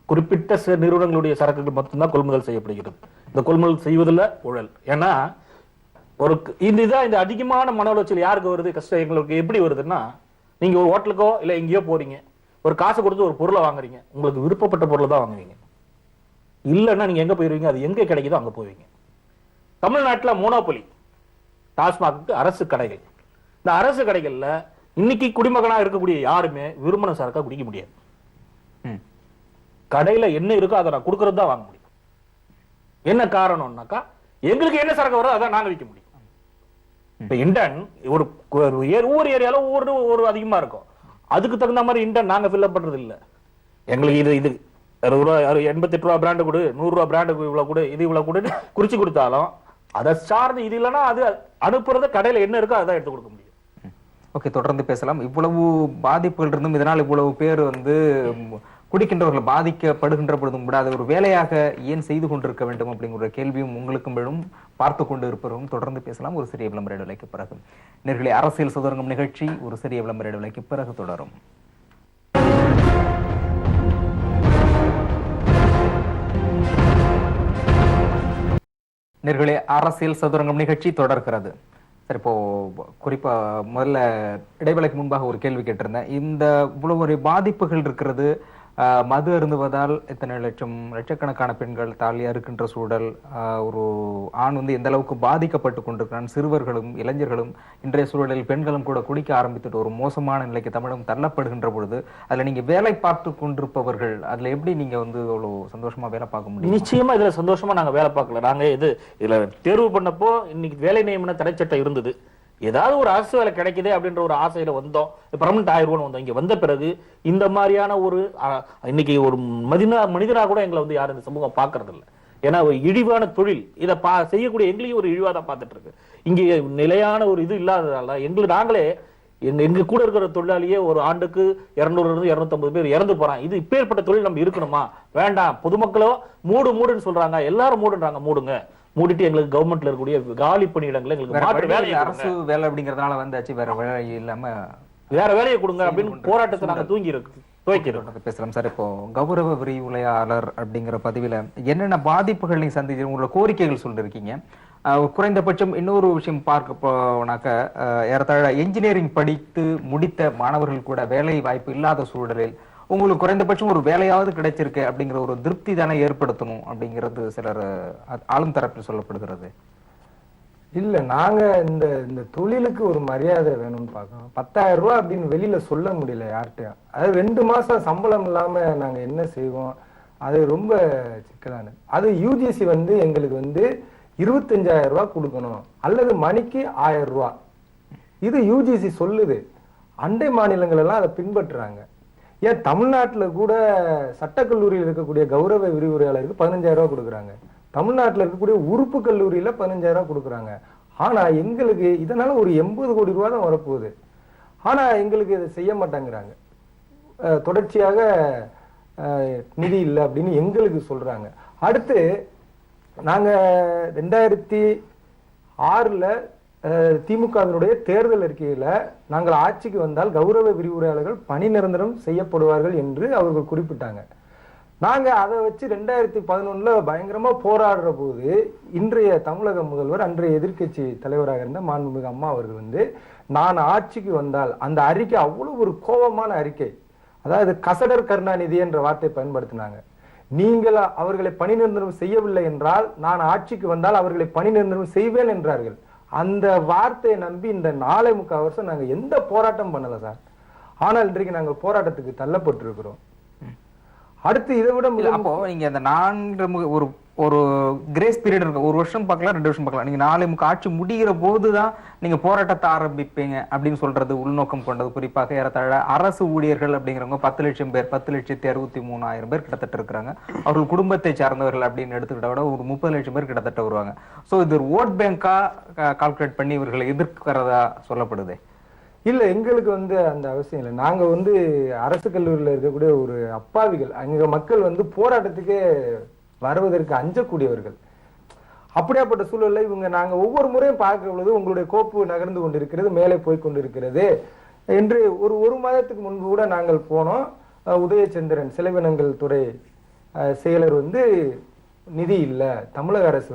குறிப்பிட்ட நிறுவனங்களுடைய சரக்குகள் மட்டும்தான் கொள்முதல் செய்யப்படுகிறது. இந்த கொள்முதல் செய்வதில் ஊழல். ஏன்னா ஒரு இந்த அதிகமான மன உளைச்சல் யாருக்கு வருது? கஷ்டம் எங்களுக்கு எப்படி வருதுன்னா, நீங்க ஒரு ஹோட்டலுக்கோ இல்ல எங்கேயோ போறீங்க, ஒரு காசு கொடுத்து ஒரு பொருளை வாங்குறீங்க, உங்களுக்கு விருப்பப்பட்ட பொருளை தான் வாங்குவீங்க. இல்லைன்னா நீங்க எங்க போயிருவீங்க? அது எங்க கிடைக்குதோ அங்க போவீங்க. தமிழ்நாட்டுல மோனோபொலி, டாஸ்மாக்கு அரசு கடைகள். இந்த அரசு கடைகள்ல இன்னைக்கு குடிமகனா இருக்கக்கூடிய யாருமே விரும்பின சரக்கா குடிக்க முடியாது. கடையில என்ன இருக்கோ அதை நான் கொடுக்கறது தான் வாங்க முடியும். என்ன காரணம்னாக்கா எங்களுக்கு என்ன சரக்கு வருதோ அதான் நாங்க விற்க முடியும். இப்ப இண்டன் ஒரு ஒவ்வொரு ஏரியால ஒவ்வொரு அதிகமா இருக்கும். அதுக்கு தகுந்த மாதிரி இண்டன் நாங்க ஃபில் பண்றது இல்ல. எங்களுக்கு இது 88 ரூபா பிராண்டு கொடு, 100 ரூபா பிராண்டு இவ்வளவு கொடு, இது இவ்வளவு கொடு குறிச்சு கொடுத்தாலும் அதை சார்ந்து இது இல்லைன்னா அது அனுப்புறது கடையில என்ன இருக்கோ அதான் எடுத்து கொடுக்க முடியும். ஓகே, தொடர்ந்து பேசலாம். இவ்வளவு பாதிப்புகள் இருந்தும் இதனால் இவ்வளவு பேர் குடிக்கின்றவர்கள் பாதிக்கப்படுகின்ற பொழுதும் கூட அதை ஒரு வேலையாக ஏன் செய்து கொண்டிருக்க வேண்டும் அப்படிங்கிற கேள்வியும் உங்களுக்கும் விழும். பார்த்து கொண்டு இருப்பவரும் தொடர்ந்து பேசலாம். ஒரு சிறிய விளம்பர இடைவேளைக்கு பிறகு நேயர்களே, அரசியல் சதுரங்கம் நிகழ்ச்சி ஒரு சிறிய விளம்பர இடைவேளைக்கு பிறகு தொடரும். நேயர்களே, அரசியல் சதுரங்கம் நிகழ்ச்சி தொடர்கிறது. சரி, இப்போ குறிப்பா முதல்ல இடைவேளைக்கு முன்பாக ஒரு கேள்வி கேட்டிருந்தேன். இந்த இவ்வளவு ஒரு பாதிப்புகள் இருக்கிறது, மது அருந்துவதால் எத்தனை லட்சக்கணக்கான பெண்கள் தாலியா இருக்கின்ற சூழல், ஒரு ஆண் எந்த அளவுக்கு பாதிக்கப்பட்டு கொண்டிருக்கிறான், சிறுவர்களும் இளைஞர்களும் இன்றைய சூழலில் பெண்களும் கூட குடிக்க ஆரம்பித்துட்டு ஒரு மோசமான நிலைக்கு தமிழகம் தள்ளப்படுகின்ற பொழுது அதுல நீங்க வேலை பார்த்து கொண்டிருப்பவர்கள் அதுல எப்படி நீங்க அவ்வளவு சந்தோஷமா வேலை பார்க்க முடியும்? நிச்சயமா இதுல சந்தோஷமா நாங்க வேலை பார்க்கல. நாங்க இதுல தேர்வு பண்ணப்போ இன்னைக்கு வேலை நியமன தடைச்சட்டம் இருந்தது. ஏதாவது ஒரு அரசு வேலை கிடைக்குது அப்படின்ற ஒரு ஆசையில வந்தோம். பெர்மனன்ட் ஆயிடுவோம்னு வந்தோம். இங்க வந்த பிறகு இந்த மாதிரியான இன்னைக்கு ஒரு மனிதனா கூட எங்களை யாரும் இந்த சமூகம் பாக்குறது இல்லை. ஏன்னா ஒரு இழிவான தொழில் இதை செய்யக்கூடிய எங்களையும் ஒரு இழிவா தான் பார்த்துட்டு இருக்கு. இங்கே நிலையான ஒரு இது இல்லாததால நாங்களே எங்க கூட இருக்கிற தொழிலாளியே ஒரு ஆண்டுக்கு 200-250 பேர் இறந்து போறாங்க. இது இப்பேற்பட்ட தொழில் நம்ம இருக்கணுமா? வேண்டாம். பொதுமக்களோ மூடுன்னு சொல்றாங்க, எல்லாரும் மூடுன்றாங்க. மூடிட்டு எங்களுக்கு கவர்மெண்ட்ல இருக்கக்கூடிய காலி பணியிடங்களை எங்களுக்கு மாற்று வேலை, அரசு வேலை அப்படிங்கறதுனால வந்தாச்சு, வேற வேலை இல்லாம வேற வேலையை கொடுங்க அப்படின்னு போராட்டத்தை நாங்க துவக்கிறோம். பேசலாம் சார். இப்போ கௌரவ விரிவுரையாளர் அப்படிங்கிற பதிவுல என்னென்ன பாதிப்புகள் நீங்க சந்திச்சு உங்களோட கோரிக்கைகள் சொல்லிருக்கீங்க. குறைந்தபட்சம் இன்னொரு விஷயம் பார்க்க போனாக்க ஏறத்தாழ என்ஜினியரிங் படித்து முடித்த மாணவர்கள் கூட வேலை வாய்ப்பு இல்லாத சூழலில் உங்களுக்கு குறைந்தபட்சம் ஒரு வேலையாவது கிடைச்சிருக்கு அப்படிங்கிற ஒரு திருப்தி தானே ஏற்படுத்தணும் அப்படிங்கிறது சிலர் ஆளும் தரப்பில் சொல்லப்படுகிறது. இல்ல, நாங்க இந்த தொழிலுக்கு ஒரு மரியாதை வேணும்னு பார்க்கணும். 10,000 ரூபாய் அப்படின்னு வெளியில சொல்ல முடியல யார்கிட்டயும். அது 2 மாசம் சம்பளம் இல்லாம நாங்க என்ன செய்வோம்? அது ரொம்ப சிக்கலானது. அது யூஜிசி எங்களுக்கு 25,000 ரூபாய் கொடுக்கணும் அல்லது மணிக்கு 1000 ரூபாய். இது யூஜிசி சொல்லுது. அண்டை மாநிலங்கள் எல்லாம் அதை பின்பற்றுறாங்க. ஏன் தமிழ்நாட்டுல கூட சட்டக்கல்லூரியில் இருக்கக்கூடிய கௌரவ விரிவுரையாளருக்கு 15,000 ரூபாய் கொடுக்குறாங்க. தமிழ்நாட்டில் இருக்கக்கூடிய உறுப்பு கல்லூரியில 15,000 ரூபாய் கொடுக்குறாங்க. ஆனா எங்களுக்கு இதனால ஒரு 80 கோடி ரூபாய் தான் வரப்போகுது. ஆனா எங்களுக்கு இதை செய்ய மாட்டாங்கிறாங்க. தொடர்ச்சியாக நிதி இல்லை அப்படின்னு எங்களுக்கு சொல்றாங்க. அடுத்து நாங்க 2006ல் திமுகவினுடைய தேர்தல் அறிக்கையில நாங்கள் ஆட்சிக்கு வந்தால் கௌரவ விரிவுரையாளர்கள் பணி நிரந்தரம் செய்யப்படுவார்கள் என்று அவர்கள் குறிப்பிட்டாங்க. நாங்க அதை வச்சு 2011ல் பயங்கரமா போராடுற போது இன்றைய தமிழக முதல்வர், அன்றைய எதிர்க்கட்சி தலைவராக இருந்த மாண்புமிகு அம்மா அவர்கள் நான் ஆட்சிக்கு வந்தால், அந்த அறிக்கை அவ்வளவு ஒரு கோபமான அறிக்கை, அதாவது கசடர் கருணாநிதி என்ற வார்த்தை பயன்படுத்தினாங்க. நீங்கள் அவர்களை பணி நிரந்தரம் செய்யவில்லை என்றால் நான் ஆட்சிக்கு வந்தால் அவர்களை பணி நிரந்தரம் செய்வேன் என்றார்கள். அந்த வார்த்தையை நம்பி இந்த 4.25 வருஷம் நாங்க எந்த போராட்டம் பண்ணல சார். ஆனால் இன்றைக்கு நாங்கள் போராட்டத்துக்கு தள்ளப்பட்டிருக்கிறோம். அடுத்து இதை விட அப்போ நீங்க அந்த 4 ஒரு கிரேஸ் பீரியட் இருக்கு. 1 வருஷம் பார்க்கலாம், 2 வருஷம் பார்க்கலாம். நீங்க 4.25 ஆட்சி முடிகிற போதுதான் நீங்க போராட்டத்தை ஆரம்பிப்பீங்க அப்படின்னு சொல்றது உள்நோக்கம் கொண்டது. குறிப்பாக ஏறத்தாழ அரசு ஊழியர்கள் அப்படிங்கிறவங்க 10 லட்சம் பேர், 10,63,000 பேர் கிட்டத்தட்ட இருக்கிறாங்க. அவர்கள் குடும்பத்தை சார்ந்தவர்கள் அப்படின்னு எடுத்துக்கிட்ட விட ஒரு 30 லட்சம் பேர் கிட்டத்தட்ட வருவாங்க. சோ இது ஓட் பேங்கா கால்குலேட் பண்ணி இவர்களை எதிர்க்கிறதா சொல்லப்படுது. இல்ல, எங்களுக்கு அந்த அவசியம் இல்லை. நாங்க அரசு கல்லூரியில இருக்கக்கூடிய ஒரு அப்பாவிகள். அங்க மக்கள் போராட்டத்துக்கே வருவதற்கு அஞ்சக்கூடியவர்கள். அப்படியாப்பட்ட சூழல்ல நாங்க ஒவ்வொரு முறையும் பார்க்கிற பொழுது உங்களுடைய கோப்பு நகர்ந்து கொண்டிருக்கிறது, மேலே போய் கொண்டிருக்கிறது என்று ஒரு மாதத்துக்கு முன்பு கூட நாங்கள் போனோம். உதயச்சந்திரன் செலவினங்கள் துறை செயலர் நிதி இல்லை, தமிழக அரசு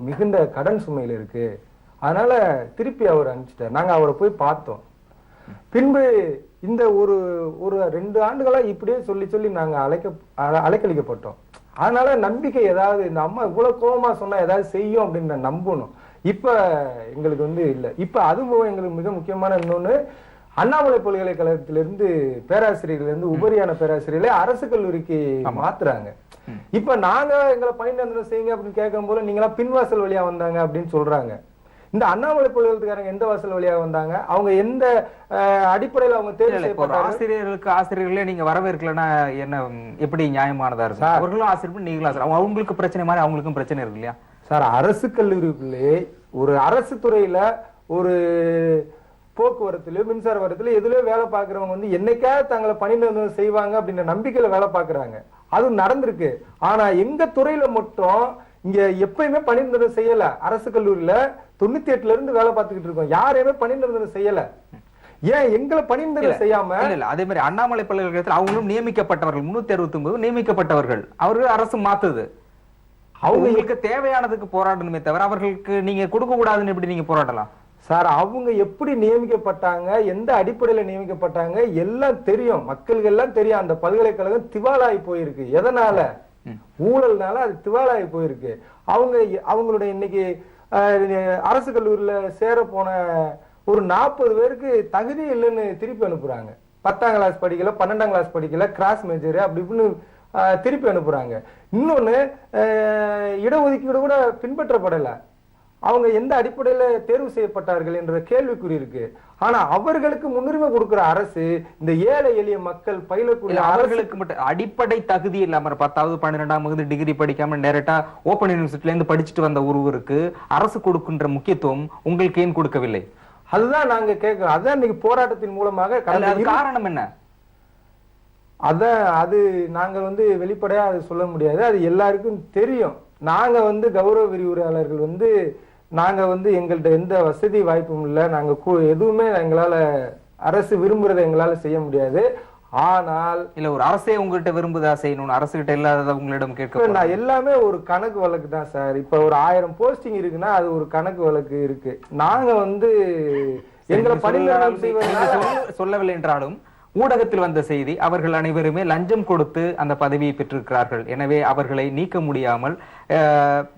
மிகுந்த கடன் சுமையில் இருக்கு, அதனால திருப்பி அவர் அனுப்பிச்சிட்டார். நாங்க அவரை போய் பார்த்தோம். பின்பு இந்த ஒரு ஒரு 2 ஆண்டுகளா இப்படியே சொல்லி சொல்லி நாங்க அலைக்கழிக்கப்பட்டோம். அதனால நம்பிக்கை ஏதாவது இந்த அம்மா இவ்வளவு கோபமா சொன்னா ஏதாவது செய்யும் அப்படின்னு நான் நம்பணும். இப்ப எங்களுக்கு வந்து இல்ல. இப்ப அதுவும் எங்களுக்கு மிக முக்கியமான இன்னொன்னு, அண்ணாமலை பல்கலைக்கழகத்திலிருந்து பேராசிரியர்கள் இருந்து உபரியான பேராசிரியர்களை அரசு கல்லூரிக்கு மாத்துறாங்க. இப்ப நாங்க எங்களை பணி நிரந்தரம் செய்யுங்க அப்படின்னு கேட்கும் போது நீங்களா பின்வாசல் வழியா வந்தாங்க அப்படின்னு சொல்றாங்க. இந்த அண்ணாமலை பல்கலைக்கழகத்துக்காரங்க எந்த வாசல் வழியாக வந்தாங்க? அவங்க எந்த அடிப்படையில் அவங்க தேர்வு செய்யப்பட்டாங்க? ஆசிரியர்களே நீங்க வரவேற்கலன்னா என்ன எப்படி நியாயமானதா இருக்கு? அவர்களும் ஆசிரியர், நீங்களும் ஆசிரியர், அவங்களுக்கு பிரச்சனை மாதிரி அவங்களுக்கும் பிரச்சனை இருக்கு இல்லையா சார்? அரசு கல்லூரிக்குள்ளே ஒரு அரசு துறையில ஒரு போக்குவரத்துலயோ மின்சார வரத்துல எதுலயோ வேலை பார்க்கறவங்க வந்து என்னைக்காவது தங்களை பணி நிரந்தரம் செய்வாங்க அப்படின்ற நம்பிக்கையில வேலை பார்க்கறாங்க. அது நடந்திருக்கு. ஆனா எங்க துறையில மட்டும் இங்க எப்பயுமே பணி நிரந்தரம் செய்யல. அரசு கல்லூரியில 98ல இருந்து வேலை பார்த்துக்கிட்டு இருக்கோம். யாரையுமே பணி நிரந்தரம் செய்யல. ஏன் எங்களை பணி நிரந்தரம் செய்யாம? இல்ல அதே மாதிரி அண்ணாமலை பல்கலைக்கழகத்தில் அவங்களும் நியமிக்கப்பட்டவர்கள், 369 நியமிக்கப்பட்டவர்கள். அவர்கள் அரசு மாத்துது. அவங்களுக்கு தேவையானதுக்கு போராடணுமே தவிர அவர்களுக்கு நீங்க கொடுக்க கூடாதுன்னு எப்படி நீங்க போராடலாம் சார்? அவங்க எப்படி நியமிக்கப்பட்டாங்க, எந்த அடிப்படையில நியமிக்கப்பட்டாங்க எல்லாம் தெரியும், மக்களுக்கு எல்லாம் தெரியும். அந்த பல்கலைக்கழகம் திவாலாகி போயிருக்கு. எதனால? ஊழல்னால அது திவாலாகி போயிருக்கு. அவங்களுடைய இன்னைக்கு அரசு கல்லூரியில சேர போன ஒரு 40 பேருக்கு தகுதி இல்லைன்னு திருப்பி அனுப்புறாங்க. 10ஆம் கிளாஸ் படிக்கல, 12ஆம் கிளாஸ் படிக்கல, கிராஸ் மேஜர் அப்படி இப்படின்னு திருப்பி அனுப்புறாங்க. இன்னொன்னு, இடஒதுக்கீடு கூட பின்பற்றப்படலை. அவங்க எந்த அடிப்படையில தேர்வு செய்யப்பட்டார்கள் என்ற கேள்விக்குறி இருக்கு. ஆனா அவர்களுக்கு முன்னுரிமை கொடுக்கிற அரசு இந்த ஏழை எளிய மக்கள் பயிலக்கூடிய அவர்களுக்கு மட்டும் அடிப்படை தகுதி இல்லாம 10வது 12ஆம் வகுப்பு டிகிரி படிக்காம டைரக்டா ஓபன் யூனிவர்சிட்டில இருந்து படிச்சுட்டு வந்த ஒருவருக்கு அரசு கொடுக்கின்ற முக்கியத்துவம் உங்களுக்கு ஏன் கொடுக்கவில்லை? அதுதான் நாங்க கேட்கிறோம். அதான் இன்னைக்கு போராட்டத்தின் மூலமாக காரணம் என்ன? அதான் அது நாங்க வந்து வெளிப்படையா அது சொல்ல முடியாது. அது எல்லாருக்கும் தெரியும். நாங்க வந்து கௌரவ விரிவுரையாளர்கள் வந்து நாங்க வந்து எங்கள்கிட்ட எந்த வசதி வாய்ப்பும் இல்லை. நாங்க எதுவுமே எங்களால அரசு விரும்புறதை எங்களால செய்ய முடியாது. ஆனால் இல்ல ஒரு அரசே உங்ககிட்ட விரும்புதா செய்யணும், அரசு கிட்ட இல்லாததை உங்களிடம் கேட்க எல்லாமே ஒரு கணக்கு வழக்கு தான் சார். இப்ப ஒரு 1000 போஸ்டிங் இருக்குன்னா அது ஒரு கணக்கு வழக்கு இருக்கு. நாங்க வந்து எங்களை பணிநிரந்தரம் செய்வது சொல்லவில்லை என்றாலும் ஊடகத்தில் வந்த செய்தி அவர்கள் அனைவருமே லஞ்சம் கொடுத்து அந்த பதவியை பெற்றிருக்கிறார்கள். எனவே அவர்களை நீக்க முடியாமல்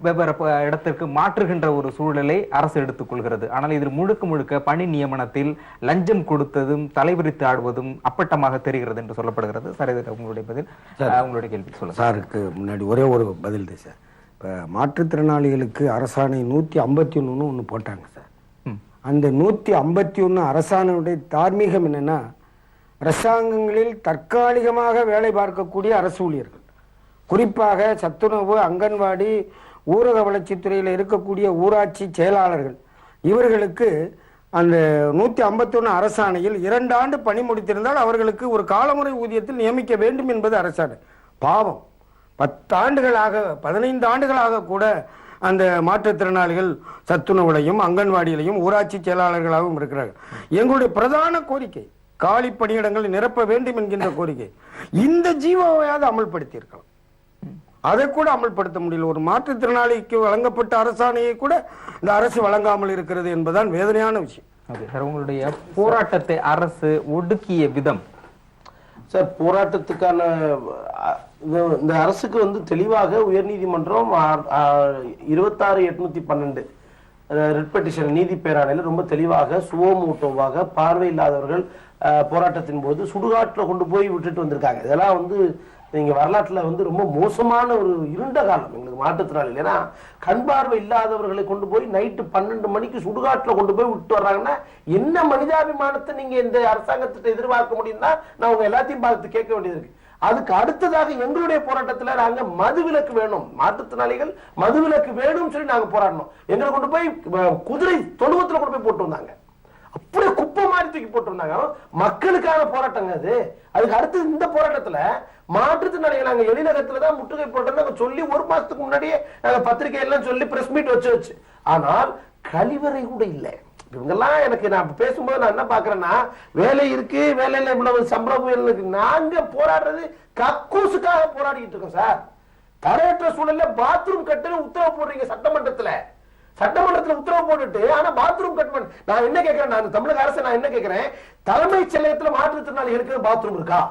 வெவ்வேறு இடத்திற்கு மாற்றுகின்ற ஒரு சூழலை அரசு எடுத்துக் கொள்கிறது. ஆனால் இதில் முழுக்க முழுக்க பணி நியமனத்தில் லஞ்சம் கொடுத்ததும் தலைவிரித்து ஆடுவதும் அப்பட்டமாக தெரிகிறது என்று சொல்லப்படுகிறது. சார், இது உங்களுடைய பதில், உங்களுடைய கேள்வி சொல்லுங்க. சாருக்கு முன்னாடி ஒரே ஒரு பதில் தான் சார். இப்போ மாற்றுத்திறனாளிகளுக்கு அரசாணை 151 ஒன்று போட்டாங்க சார். அந்த 151 அரசாணையுடைய தார்மீகம் என்னன்னா, அரசாங்கங்களில் தற்காலிகமாக வேலை பார்க்கக்கூடிய அரசு ஊழியர்கள், குறிப்பாக சத்துணவு, அங்கன்வாடி, ஊரக வளர்ச்சித்துறையில் இருக்கக்கூடிய ஊராட்சி செயலாளர்கள், இவர்களுக்கு அந்த 151 அரசாணையில் 2 ஆண்டு பணி முடித்திருந்தால் அவர்களுக்கு ஒரு காலமுறை ஊதியத்தில் நியமிக்க வேண்டும் என்பது அரசாணை. பாவம், 10 ஆண்டுகளாக 15 ஆண்டுகளாக கூட அந்த மாற்றுத்திறனாளிகள் சத்துணவுலையும் அங்கன்வாடியிலையும் ஊராட்சி செயலாளர்களாகவும் இருக்கிறார்கள். எங்களுடைய பிரதான கோரிக்கை காலி பணியிடங்களை நிரப்ப வேண்டும் என்கின்ற கோரிக்கை. இந்த ஜீவோவையாவது அமல்படுத்தி இருக்கலாம். அதை கூட அமல்படுத்த முடியல. ஒரு மாற்றுத்திறனாளிக்கு வழங்கப்பட்ட அரசாணையை கூட இந்த அரசு வழங்காமல் இருக்கிறது என்பதுதான் வேதனையான விஷயம். உங்களுடைய போராட்டத்தை அரசு ஒடுக்கிய விதம் சார், போராட்டத்துக்கான இந்த அரசுக்கு வந்து தெளிவாக உயர்நீதிமன்றம் 26/812 ரிட் பெட்டிஷன் நீதி பேராணையில் ரொம்ப தெளிவாக சுவோமோட்டோவாக பார்வையில்லாதவர்கள் போராட்டத்தின் போது சுடுகாட்டுல கொண்டு போய் விட்டுட்டு வந்திருக்காங்க. இதெல்லாம் வந்து நீங்க வரலாற்றுல வந்து ரொம்ப மோசமான ஒரு இருண்ட காலம் எங்களுக்கு மாற்றுத்திறனாளி. ஏன்னா கண் பார்வை இல்லாதவர்களை கொண்டு போய் நைட்டு 12 மணிக்கு சுடுகாட்டுல கொண்டு போய் விட்டு வர்றாங்கன்னா என்ன மனிதாபிமானத்தை நீங்க இந்த அரசாங்கத்திட்ட எதிர்பார்க்க முடியும்னா நான் உங்க எல்லாத்தையும் பார்த்து கேட்க வேண்டியது இருக்கு. அதுக்கு அடுத்ததாக எங்களுடைய போராட்டத்துல நாங்க மதுவிலக்கு வேணும், மாற்றுத்திறனாளிகள் மதுவிலக்கு வேணும் சொல்லி நாங்க போராடணும். எங்களை கொண்டு போய் குதிரை தொழுவத்துல கொண்டு போய் போட்டு வந்தாங்க. அப்படியே குப்பை மாதிரி தூக்கி போட்டிருந்தாங்க. மக்களுக்கான போராட்டங்க அது. அதுக்கு அடுத்து இந்த போராட்டத்துல மாற்றுத்திறனாளிகள் நாங்க எழிலகத்துலதான் முற்றுகை போட்டோம் சொல்லி 1 மாசத்துக்கு முன்னாடியே நாங்க பத்திரிகை எல்லாம் சொல்லி பிரஸ் மீட் வச்சு ஆனால் கழிவறை கூட இல்லை. இவங்கெல்லாம் எனக்கு நான் பேசும்போது நான் என்ன பாக்குறேன்னா, வேலை இருக்கு, வேலையில இவ்வளவு சம்பளம் இருக்கு. நாங்க போராடுறது கக்கூசுக்காக போராடிட்டு இருக்கோம் சார். தரையற்ற சூழல்ல பாத்ரூம் கட்டுன்னு உத்தரவு போடுறீங்க சட்டமன்றத்துல. சட்டமன்றத்துல உத்தரவு போட்டுட்டு ஆனா பாத்ரூம் கட் பண்ண நான் என்ன கேட்கிறேன், நான் தமிழக அரசு நான் என்ன கேட்கிறேன், தலைமைச் செயலகத்துல மாற்றுத்திறனாளிகளுக்கு பாத்ரூம் இருக்கா?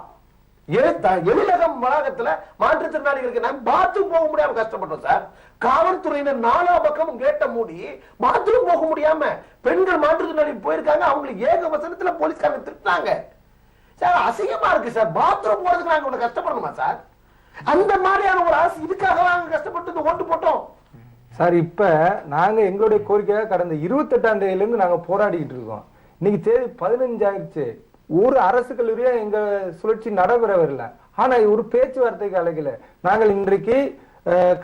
எழிலகம் வளாகத்துல மாற்றுத்திறனாளிகளுக்கு நான் பாத்ரூம் போக முடியாம கஷ்டப்பட்டோம் சார். காவல்துறையினர் 4 பக்கமும் கேட்ட மூடி பாத்ரூம் போக முடியாம பெண்கள் மாற்றுத்திறனாளி போயிருக்காங்க. அவங்களுக்கு ஏக வசனத்துல போலீஸ்காரங்க திட்டாங்க சார். அசிங்கமா இருக்கு சார். பாத்ரூம் போறதுக்கு நாங்க உங்களை கஷ்டப்படணுமா சார்? அந்த மாதிரியான ஒரு அரசு இதுக்காக நாங்க கஷ்டப்பட்டு ஓட்டு போட்டோம் சார். இப்ப நாங்க எங்களுடைய கோரிக்கையாக கடந்த 28ஆம் தேதியில இருந்து நாங்க போராடிட்டு இருக்கோம். இன்னைக்கு தேதி 15 ஆயிடுச்சு. ஒரு அரசு கல்லூரியா எங்க சுழற்சி நடைபெறவில்லை. ஆனா ஒரு பேச்சுவார்த்தைக்கு அழைக்கல. நாங்கள் இன்றைக்கு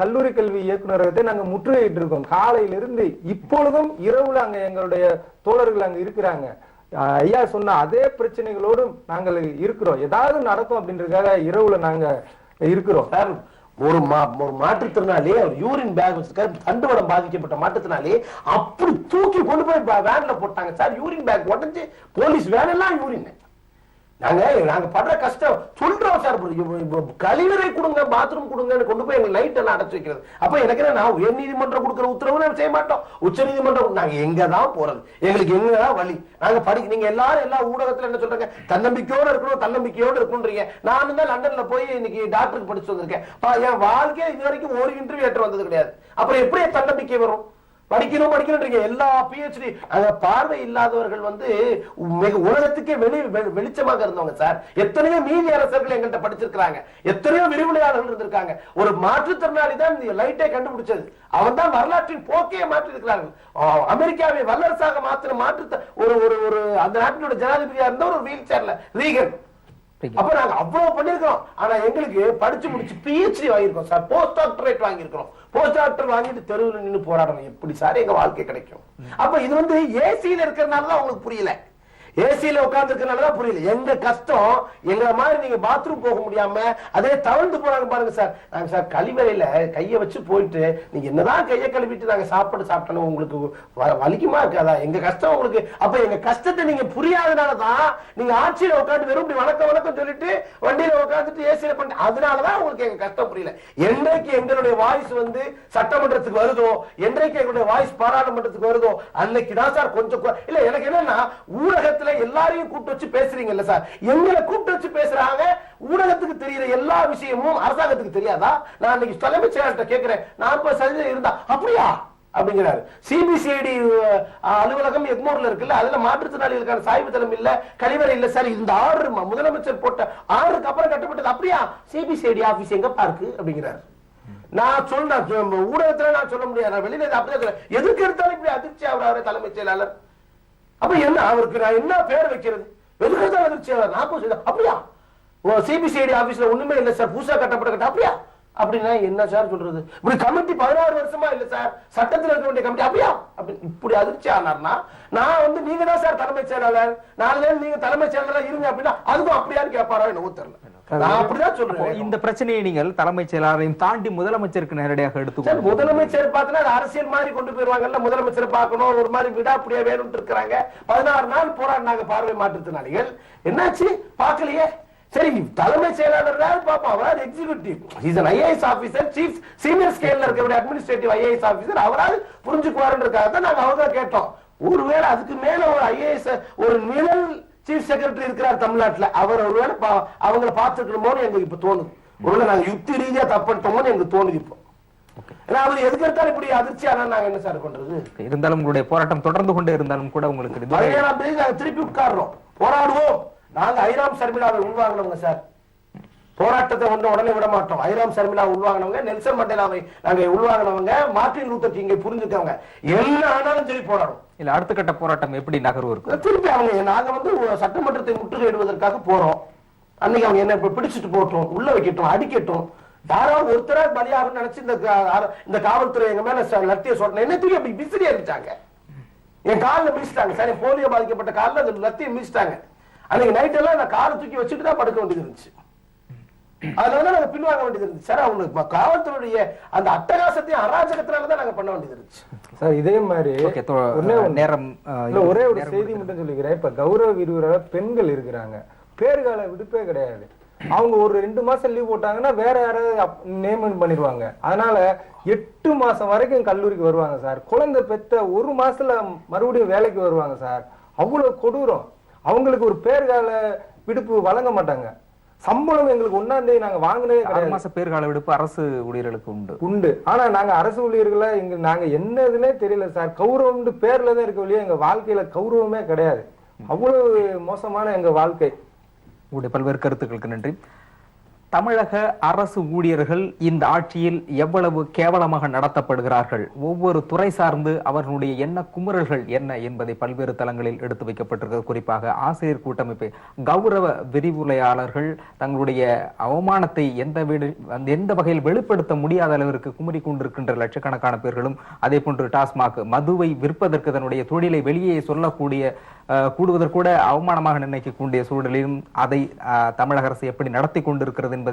கல்லூரி கல்வி இயக்குநரகத்தை நாங்க முற்றுகையிட்டு இருக்கோம் காலையிலிருந்து. இப்பொழுதும் இரவுல அங்க எங்களுடைய தோழர்கள் அங்க இருக்கிறாங்க. ஐயா சொன்ன அதே பிரச்சனைகளோடு நாங்கள் இருக்கிறோம். ஏதாவது நடக்கும் அப்படின்றதுக்காக இரவுல நாங்க இருக்கிறோம் சார். ஒரு மாற்றுத்திறனாளி யூரின் பேக் வச்சிருக்காரு, தண்டுவடம் பாதிக்கப்பட்ட மாற்றுத்திறனாளி அப்படி தூக்கி கொண்டு போய் வேன்ல போட்டாங்க சார். யூரின் பேக் உடஞ்சு போலீஸ் வேன் எல்லாம் யூரின். நாங்க படுற கஷ்டம் சொல்றோம் சார். கழிவறை கொடுங்க, பாத்ரூம் கொடுங்க கொண்டு போய் எங்க லைட் எல்லாம் அடைச்சு வைக்கிறது. அப்ப எனக்கு நான் உயர் நீதிமன்றம் கொடுக்குற உத்தரவு நான் செய்ய மாட்டோம். உச்ச நீதிமன்றம் நாங்க எங்கதான் போறது, எங்களுக்கு எங்கதான் வழி. நாங்க நீங்க எல்லாரும் எல்லா ஊடகத்துல என்ன சொல்றாங்க, தன்னம்பிக்கையோடு இருக்கணும் தன்னம்பிக்கையோடு இருக்கணும்ன்றீங்க. நான் தான் லண்டன்ல போய் இன்னைக்கு டாக்டருக்கு படிச்சு வந்திருக்கேன். என் வாழ்க்கையை இது வரைக்கும் ஒரு இன்டர்வியூ ஏற்று வந்தது கிடையாது. அப்புறம் எப்படி தன்னம்பிக்கை வரும்? படிக்கணும் எல்லா பிஹெச்டி பார்வை இல்லாதவர்கள் மிக உலகத்துக்கே வெளிச்சமாக இருந்தவங்க சார். எத்தனையோ நீதி அரசர்கள் எங்கள்கிட்ட படிச்சிருக்காங்க, எத்தனையோ விரிவுரையாளர்கள் இருந்திருக்காங்க. ஒரு மாற்றுத்திறனாளி தான் இந்த லைட்டை கண்டுபிடிச்சது. அவன் தான் வரலாற்றின் போக்கையே மாற்றி இருக்கிறார்கள். அமெரிக்காவை வல்லரசாக மாற்றின ஒரு அந்த நாட்டினோட ஜனாதிபதியா இருந்த ஒரு வீல் சேர்ல ரீகன். அப்ப நாங்க அவ்வளவு பண்ணிருக்கோம். ஆனா எங்களுக்கு படிச்சு முடிச்சு PhD வாங்கியிருக்கோம் சார், போஸ்ட் டாக்டரேட் வாங்கியிருக்கிறோம். போஸ்ட் டாக்டர் வாங்கிட்டு தெருவில் நின்று போராடணும். எப்படி சார் எங்க வாழ்க்கை கிடைக்கும்? அப்ப இது ஏசியில இருக்கிறதுனாலதான் உங்களுக்கு புரியல. ஏசியில உட்கார்ந்து இருக்கனாலதான் புரியல. எங்க கஷ்டம் எங்களை மாதிரி நீங்க பாத்ரூம் போக முடியாம அதே தவழ்ந்து போறாங்க பாருங்க சார். நாங்க சார் கழிவறையில கைய வச்சு போயிட்டு நீங்க என்னதான் கையை கழுவிட்டு நாங்க சாப்பாடு சாப்பிட்டோம் உங்களுக்கு வலிக்குமா இருக்காதா? எங்க கஷ்டம் உங்களுக்கு. அப்ப எங்க கஷ்டத்தை நீங்க புரியாதனாலதான் நீங்க ஆட்சியில உட்காந்து வெறும் வணக்கம் வணக்கம் சொல்லிட்டு வண்டியில உட்காந்துட்டு ஏசியில பண்ண, அதனாலதான் உங்களுக்கு எங்க கஷ்டம் புரியல. என்றைக்கு எங்களுடைய வாய்ஸ் சட்டமன்றத்துக்கு வருதோ, என்றைக்கு எங்களுடைய வாய்ஸ் பாராளுமன்றத்துக்கு வருதோ, அன்னைக்குதான் சார் கொஞ்சம் இல்ல. எனக்கு என்னன்னா ஊடகத்துல எல்லாரையும் கூப்பிட்டு வச்சு பேசுறீங்கல்ல சார், எங்களை கூப்பிட்டு வச்சு பேசுறாங்க. ஊடகத்துக்கு தெரியுற எல்லா விஷயமும் அரசாங்கத்துக்கு தெரியாதா? நான் இன்னைக்கு தலைமைச் செயலாளர்கிட்ட கேட்கிறேன், 40% இருந்தா அப்படியா அப்படிங்கிறாரு. சிபிசிஐடி அலுவலகம் எக்மோர்ல இருக்குல்ல, அதுல மாற்றுத்திறனாளிகளுக்கான சாய்வு தளம் இல்ல, கழிவறை இல்ல சார். இந்த ஆர்டர் முதலமைச்சர் போட்ட ஆர்டருக்கு அப்புறம் கட்டப்பட்டது. அப்படியா? சிபிசிஐடி ஆபீஸ் எங்க பார்க்கு அப்படிங்கிறாரு. நான் சொல்றேன் ஊடகத்துல நான் சொல்ல முடியாது, வெளியில அப்படிதான். எதுக்கு எடுத்தாலும் இப்படி அதிர்ச்சி ஆகுறாரு தலைமைச் செயலாளர். அப்ப என்ன அவருக்கு நான் என்ன பேர் வைக்கிறது? எதுக்கு அதிர்ச்சி ஆகுறாரு? 40 அப்படியா? சிபிசிஐடி ஆபீஸ்ல ஒண்ணுமே இல்ல சார், புதுசா கட்டப்பட்ட கட்ட அப்படியா? அப்படின்னா என்ன சார் சொல்றது? இப்படி கமிட்டி 16 வருஷமா இல்ல சார், சட்டத்தில் இருக்க வேண்டிய கமிட்டி அப்படியா? இப்படி அதிர்ச்சி ஆனார்னா நான் நீங்க தான் சார் தலைமைச் செயலாளர், நாளே நீங்க தலைமைச் செயலாளர் இருங்க அப்படின்னா அதுவும் அப்படியான்னு கேட்பாரா என்ன தெரியல. நான் அப்படிதான் சொல்றேன். இந்த பிரச்சனையை நீங்கள் தலைமைச் செயலாளரையும் தாண்டி முதலமைச்சருக்கு நேரடியாக எடுத்து முதலமைச்சர் பார்த்தா அரசியல் மாதிரி கொண்டு போயிருவாங்கல்ல. முதலமைச்சர் பார்க்கணும், ஒரு மாதிரி விடாப்படியா வேணும்னு இருக்கிறாங்க. 16 நாள் போராடினாங்க பார்வை மாற்றுத்திறனாளிகள். என்னாச்சு பார்க்கலையே. சரி, தலைமை செயலாளர் பாப்பா, அவராது executive, is an IAS officer, chief senior ஸ்கேல்ல இருக்கக்கூடிய அட்மினிஸ்ட்ரேட்டிவ் IAS ஆபீசர், அவராது புரிஞ்சுக்குவாருன்றதுக்காக தான் நாங்க அவங்க கேட்டோம். ஒருவேளை அதுக்கு மேல ஒரு IAS ஒரு நிழல் சீஃப் செக்ரட்டரி இருக்கிறார் தமிழ்நாட்டுல, அவர் ஒருவேளை அவங்களை பார்த்துக்கணுமோன்னு எங்களுக்கு இப்ப தோணுது. ஒருவேளை நாங்க யுக்தி ரீதியா தப்பிட்டோமோன்னு எங்களுக்கு தோணுது இப்போ. ஏன்னா அவர் எதுக்கு எடுத்தாலும் இப்படி அதிர்ச்சியான நாங்க என்ன சார் பண்றது? இருந்தாலும் உங்களுடைய போராட்டம் தொடர்ந்து கொண்டே இருந்தாலும் கூட உங்களுக்கு 17ஆம் தேதி நாங்க திருப்பி உட்கார்றோம், போராடுவோம். நாங்க ஐராம் சர்மிளாவை உள்வாங்கினவங்க சார். போராட்டத்தை உடனே விட மாட்டோம். ஐராம் சர்மிளா உள்வாங்கினவங்க, நெல்சன் மண்டேலாவை நாங்க உள்வாங்கினவங்க, மார்ட்டின் லூத்தர் கிங்கை புரிஞ்சுக்கவங்க. என்ன ஆனாலும் சரி போராடும். இல்ல அடுத்த கட்ட போராட்டம் எப்படி நகர்வு இருக்கும்? திருப்பி அவங்க நாங்க சட்டமன்றத்தை முற்றுகையிடுவதற்காக போறோம். அன்னைக்கு அவங்க என்ன பிடிச்சிட்டு போட்டோம், உள்ள வைக்கட்டும், அடிக்கட்டும். யாராவது ஒருத்தரா பலியாகும் நினைச்சு இந்த காவல்துறை எங்க மேல லத்திய சொன்ன என்ன தூக்கி அப்படி விசிறி அடிச்சாங்க. என் காலில் மிதிச்சிட்டாங்க சார், போலியோ பாதிக்கப்பட்ட காலில் லத்திய மிதிச்சிட்டாங்க. அன்னைக்கு நைட் எல்லாம் நான் காலை தூக்கி வச்சுட்டு தான் படுக்க வேண்டியது இருந்துச்சு. அதுல நாங்க பின்வாங்க வேண்டியது இருந்துச்சு சார். அவங்க காவல்துறையுடைய அந்த அட்டகாசத்தையும் அராஜகத்தினாலதான் நாங்க பண்ண வேண்டியது இருந்துச்சு சார். இதே மாதிரி நேரம் ஒரே ஒரு செய்தி மட்டும் சொல்லிக்கிறேன். இப்ப கௌரவ விரிவுரையில பெண்கள் இருக்கிறாங்க, பேறுகால விடுப்பே கிடையாது. அவங்க ஒரு 2 மாசம் லீவ் போட்டாங்கன்னா வேற யாராவது நியமனம் பண்ணிடுவாங்க. அதனால 8 மாசம் வரைக்கும் கல்லூரிக்கு வருவாங்க சார். குழந்தை பெத்த 1 மாசத்துல மறுபடியும் வேலைக்கு வருவாங்க சார். அவ்வளவு கொடூரம். அவங்களுக்கு ஒரு பேர்கால விடுப்பு வழங்க மாட்டாங்க. சம்பளம் எங்களுக்கு 1ஆம் தேதி நாங்க வாங்கினதே 6 கிடையாது. மாச பேர்கால விடுப்பு அரசு ஊழியர்களுக்கு உண்டு. ஆனா நாங்க அரசு ஊழியர்களா நாங்க என்னதுன்னே தெரியல சார். கௌரவம் பேர்ல தான் இருக்க வழியா எங்க வாழ்க்கையில கௌரவமே கிடையாது. அவ்வளவு மோசமான எங்க வாழ்க்கை. உங்களுடைய பல்வேறு கருத்துக்களுக்கு நன்றி. தமிழக அரசு ஊழியர்கள் இந்த ஆட்சியில் எவ்வளவு கேவலமாக நடத்தப்படுகிறார்கள், ஒவ்வொரு துறை சார்ந்து அவர்களுடைய என்ன குமுறல்கள் என்ன என்பதை பல்வேறு தளங்களில் எடுத்து வைக்கப்பட்டிருக்கிறது. குறிப்பாக ஆசிரியர் கூட்டமைப்பு கௌரவ விரிவுரையாளர்கள் தங்களுடைய அவமானத்தை எந்த வகையில் வெளிப்படுத்த முடியாத அளவிற்கு குமுறி கொண்டிருக்கின்ற லட்சக்கணக்கான பேர்களும், அதே போன்று டாஸ்மாக் மதுவை விற்பதற்கு தன்னுடைய தொழிலை வெளியே கூடுவதற்கு கூட அவமானமாக நினைக்கக்கூடிய சூழலிலும் அதை தமிழக அரசு எப்படி நடத்தி கொண்டிருக்கிறது என்பதை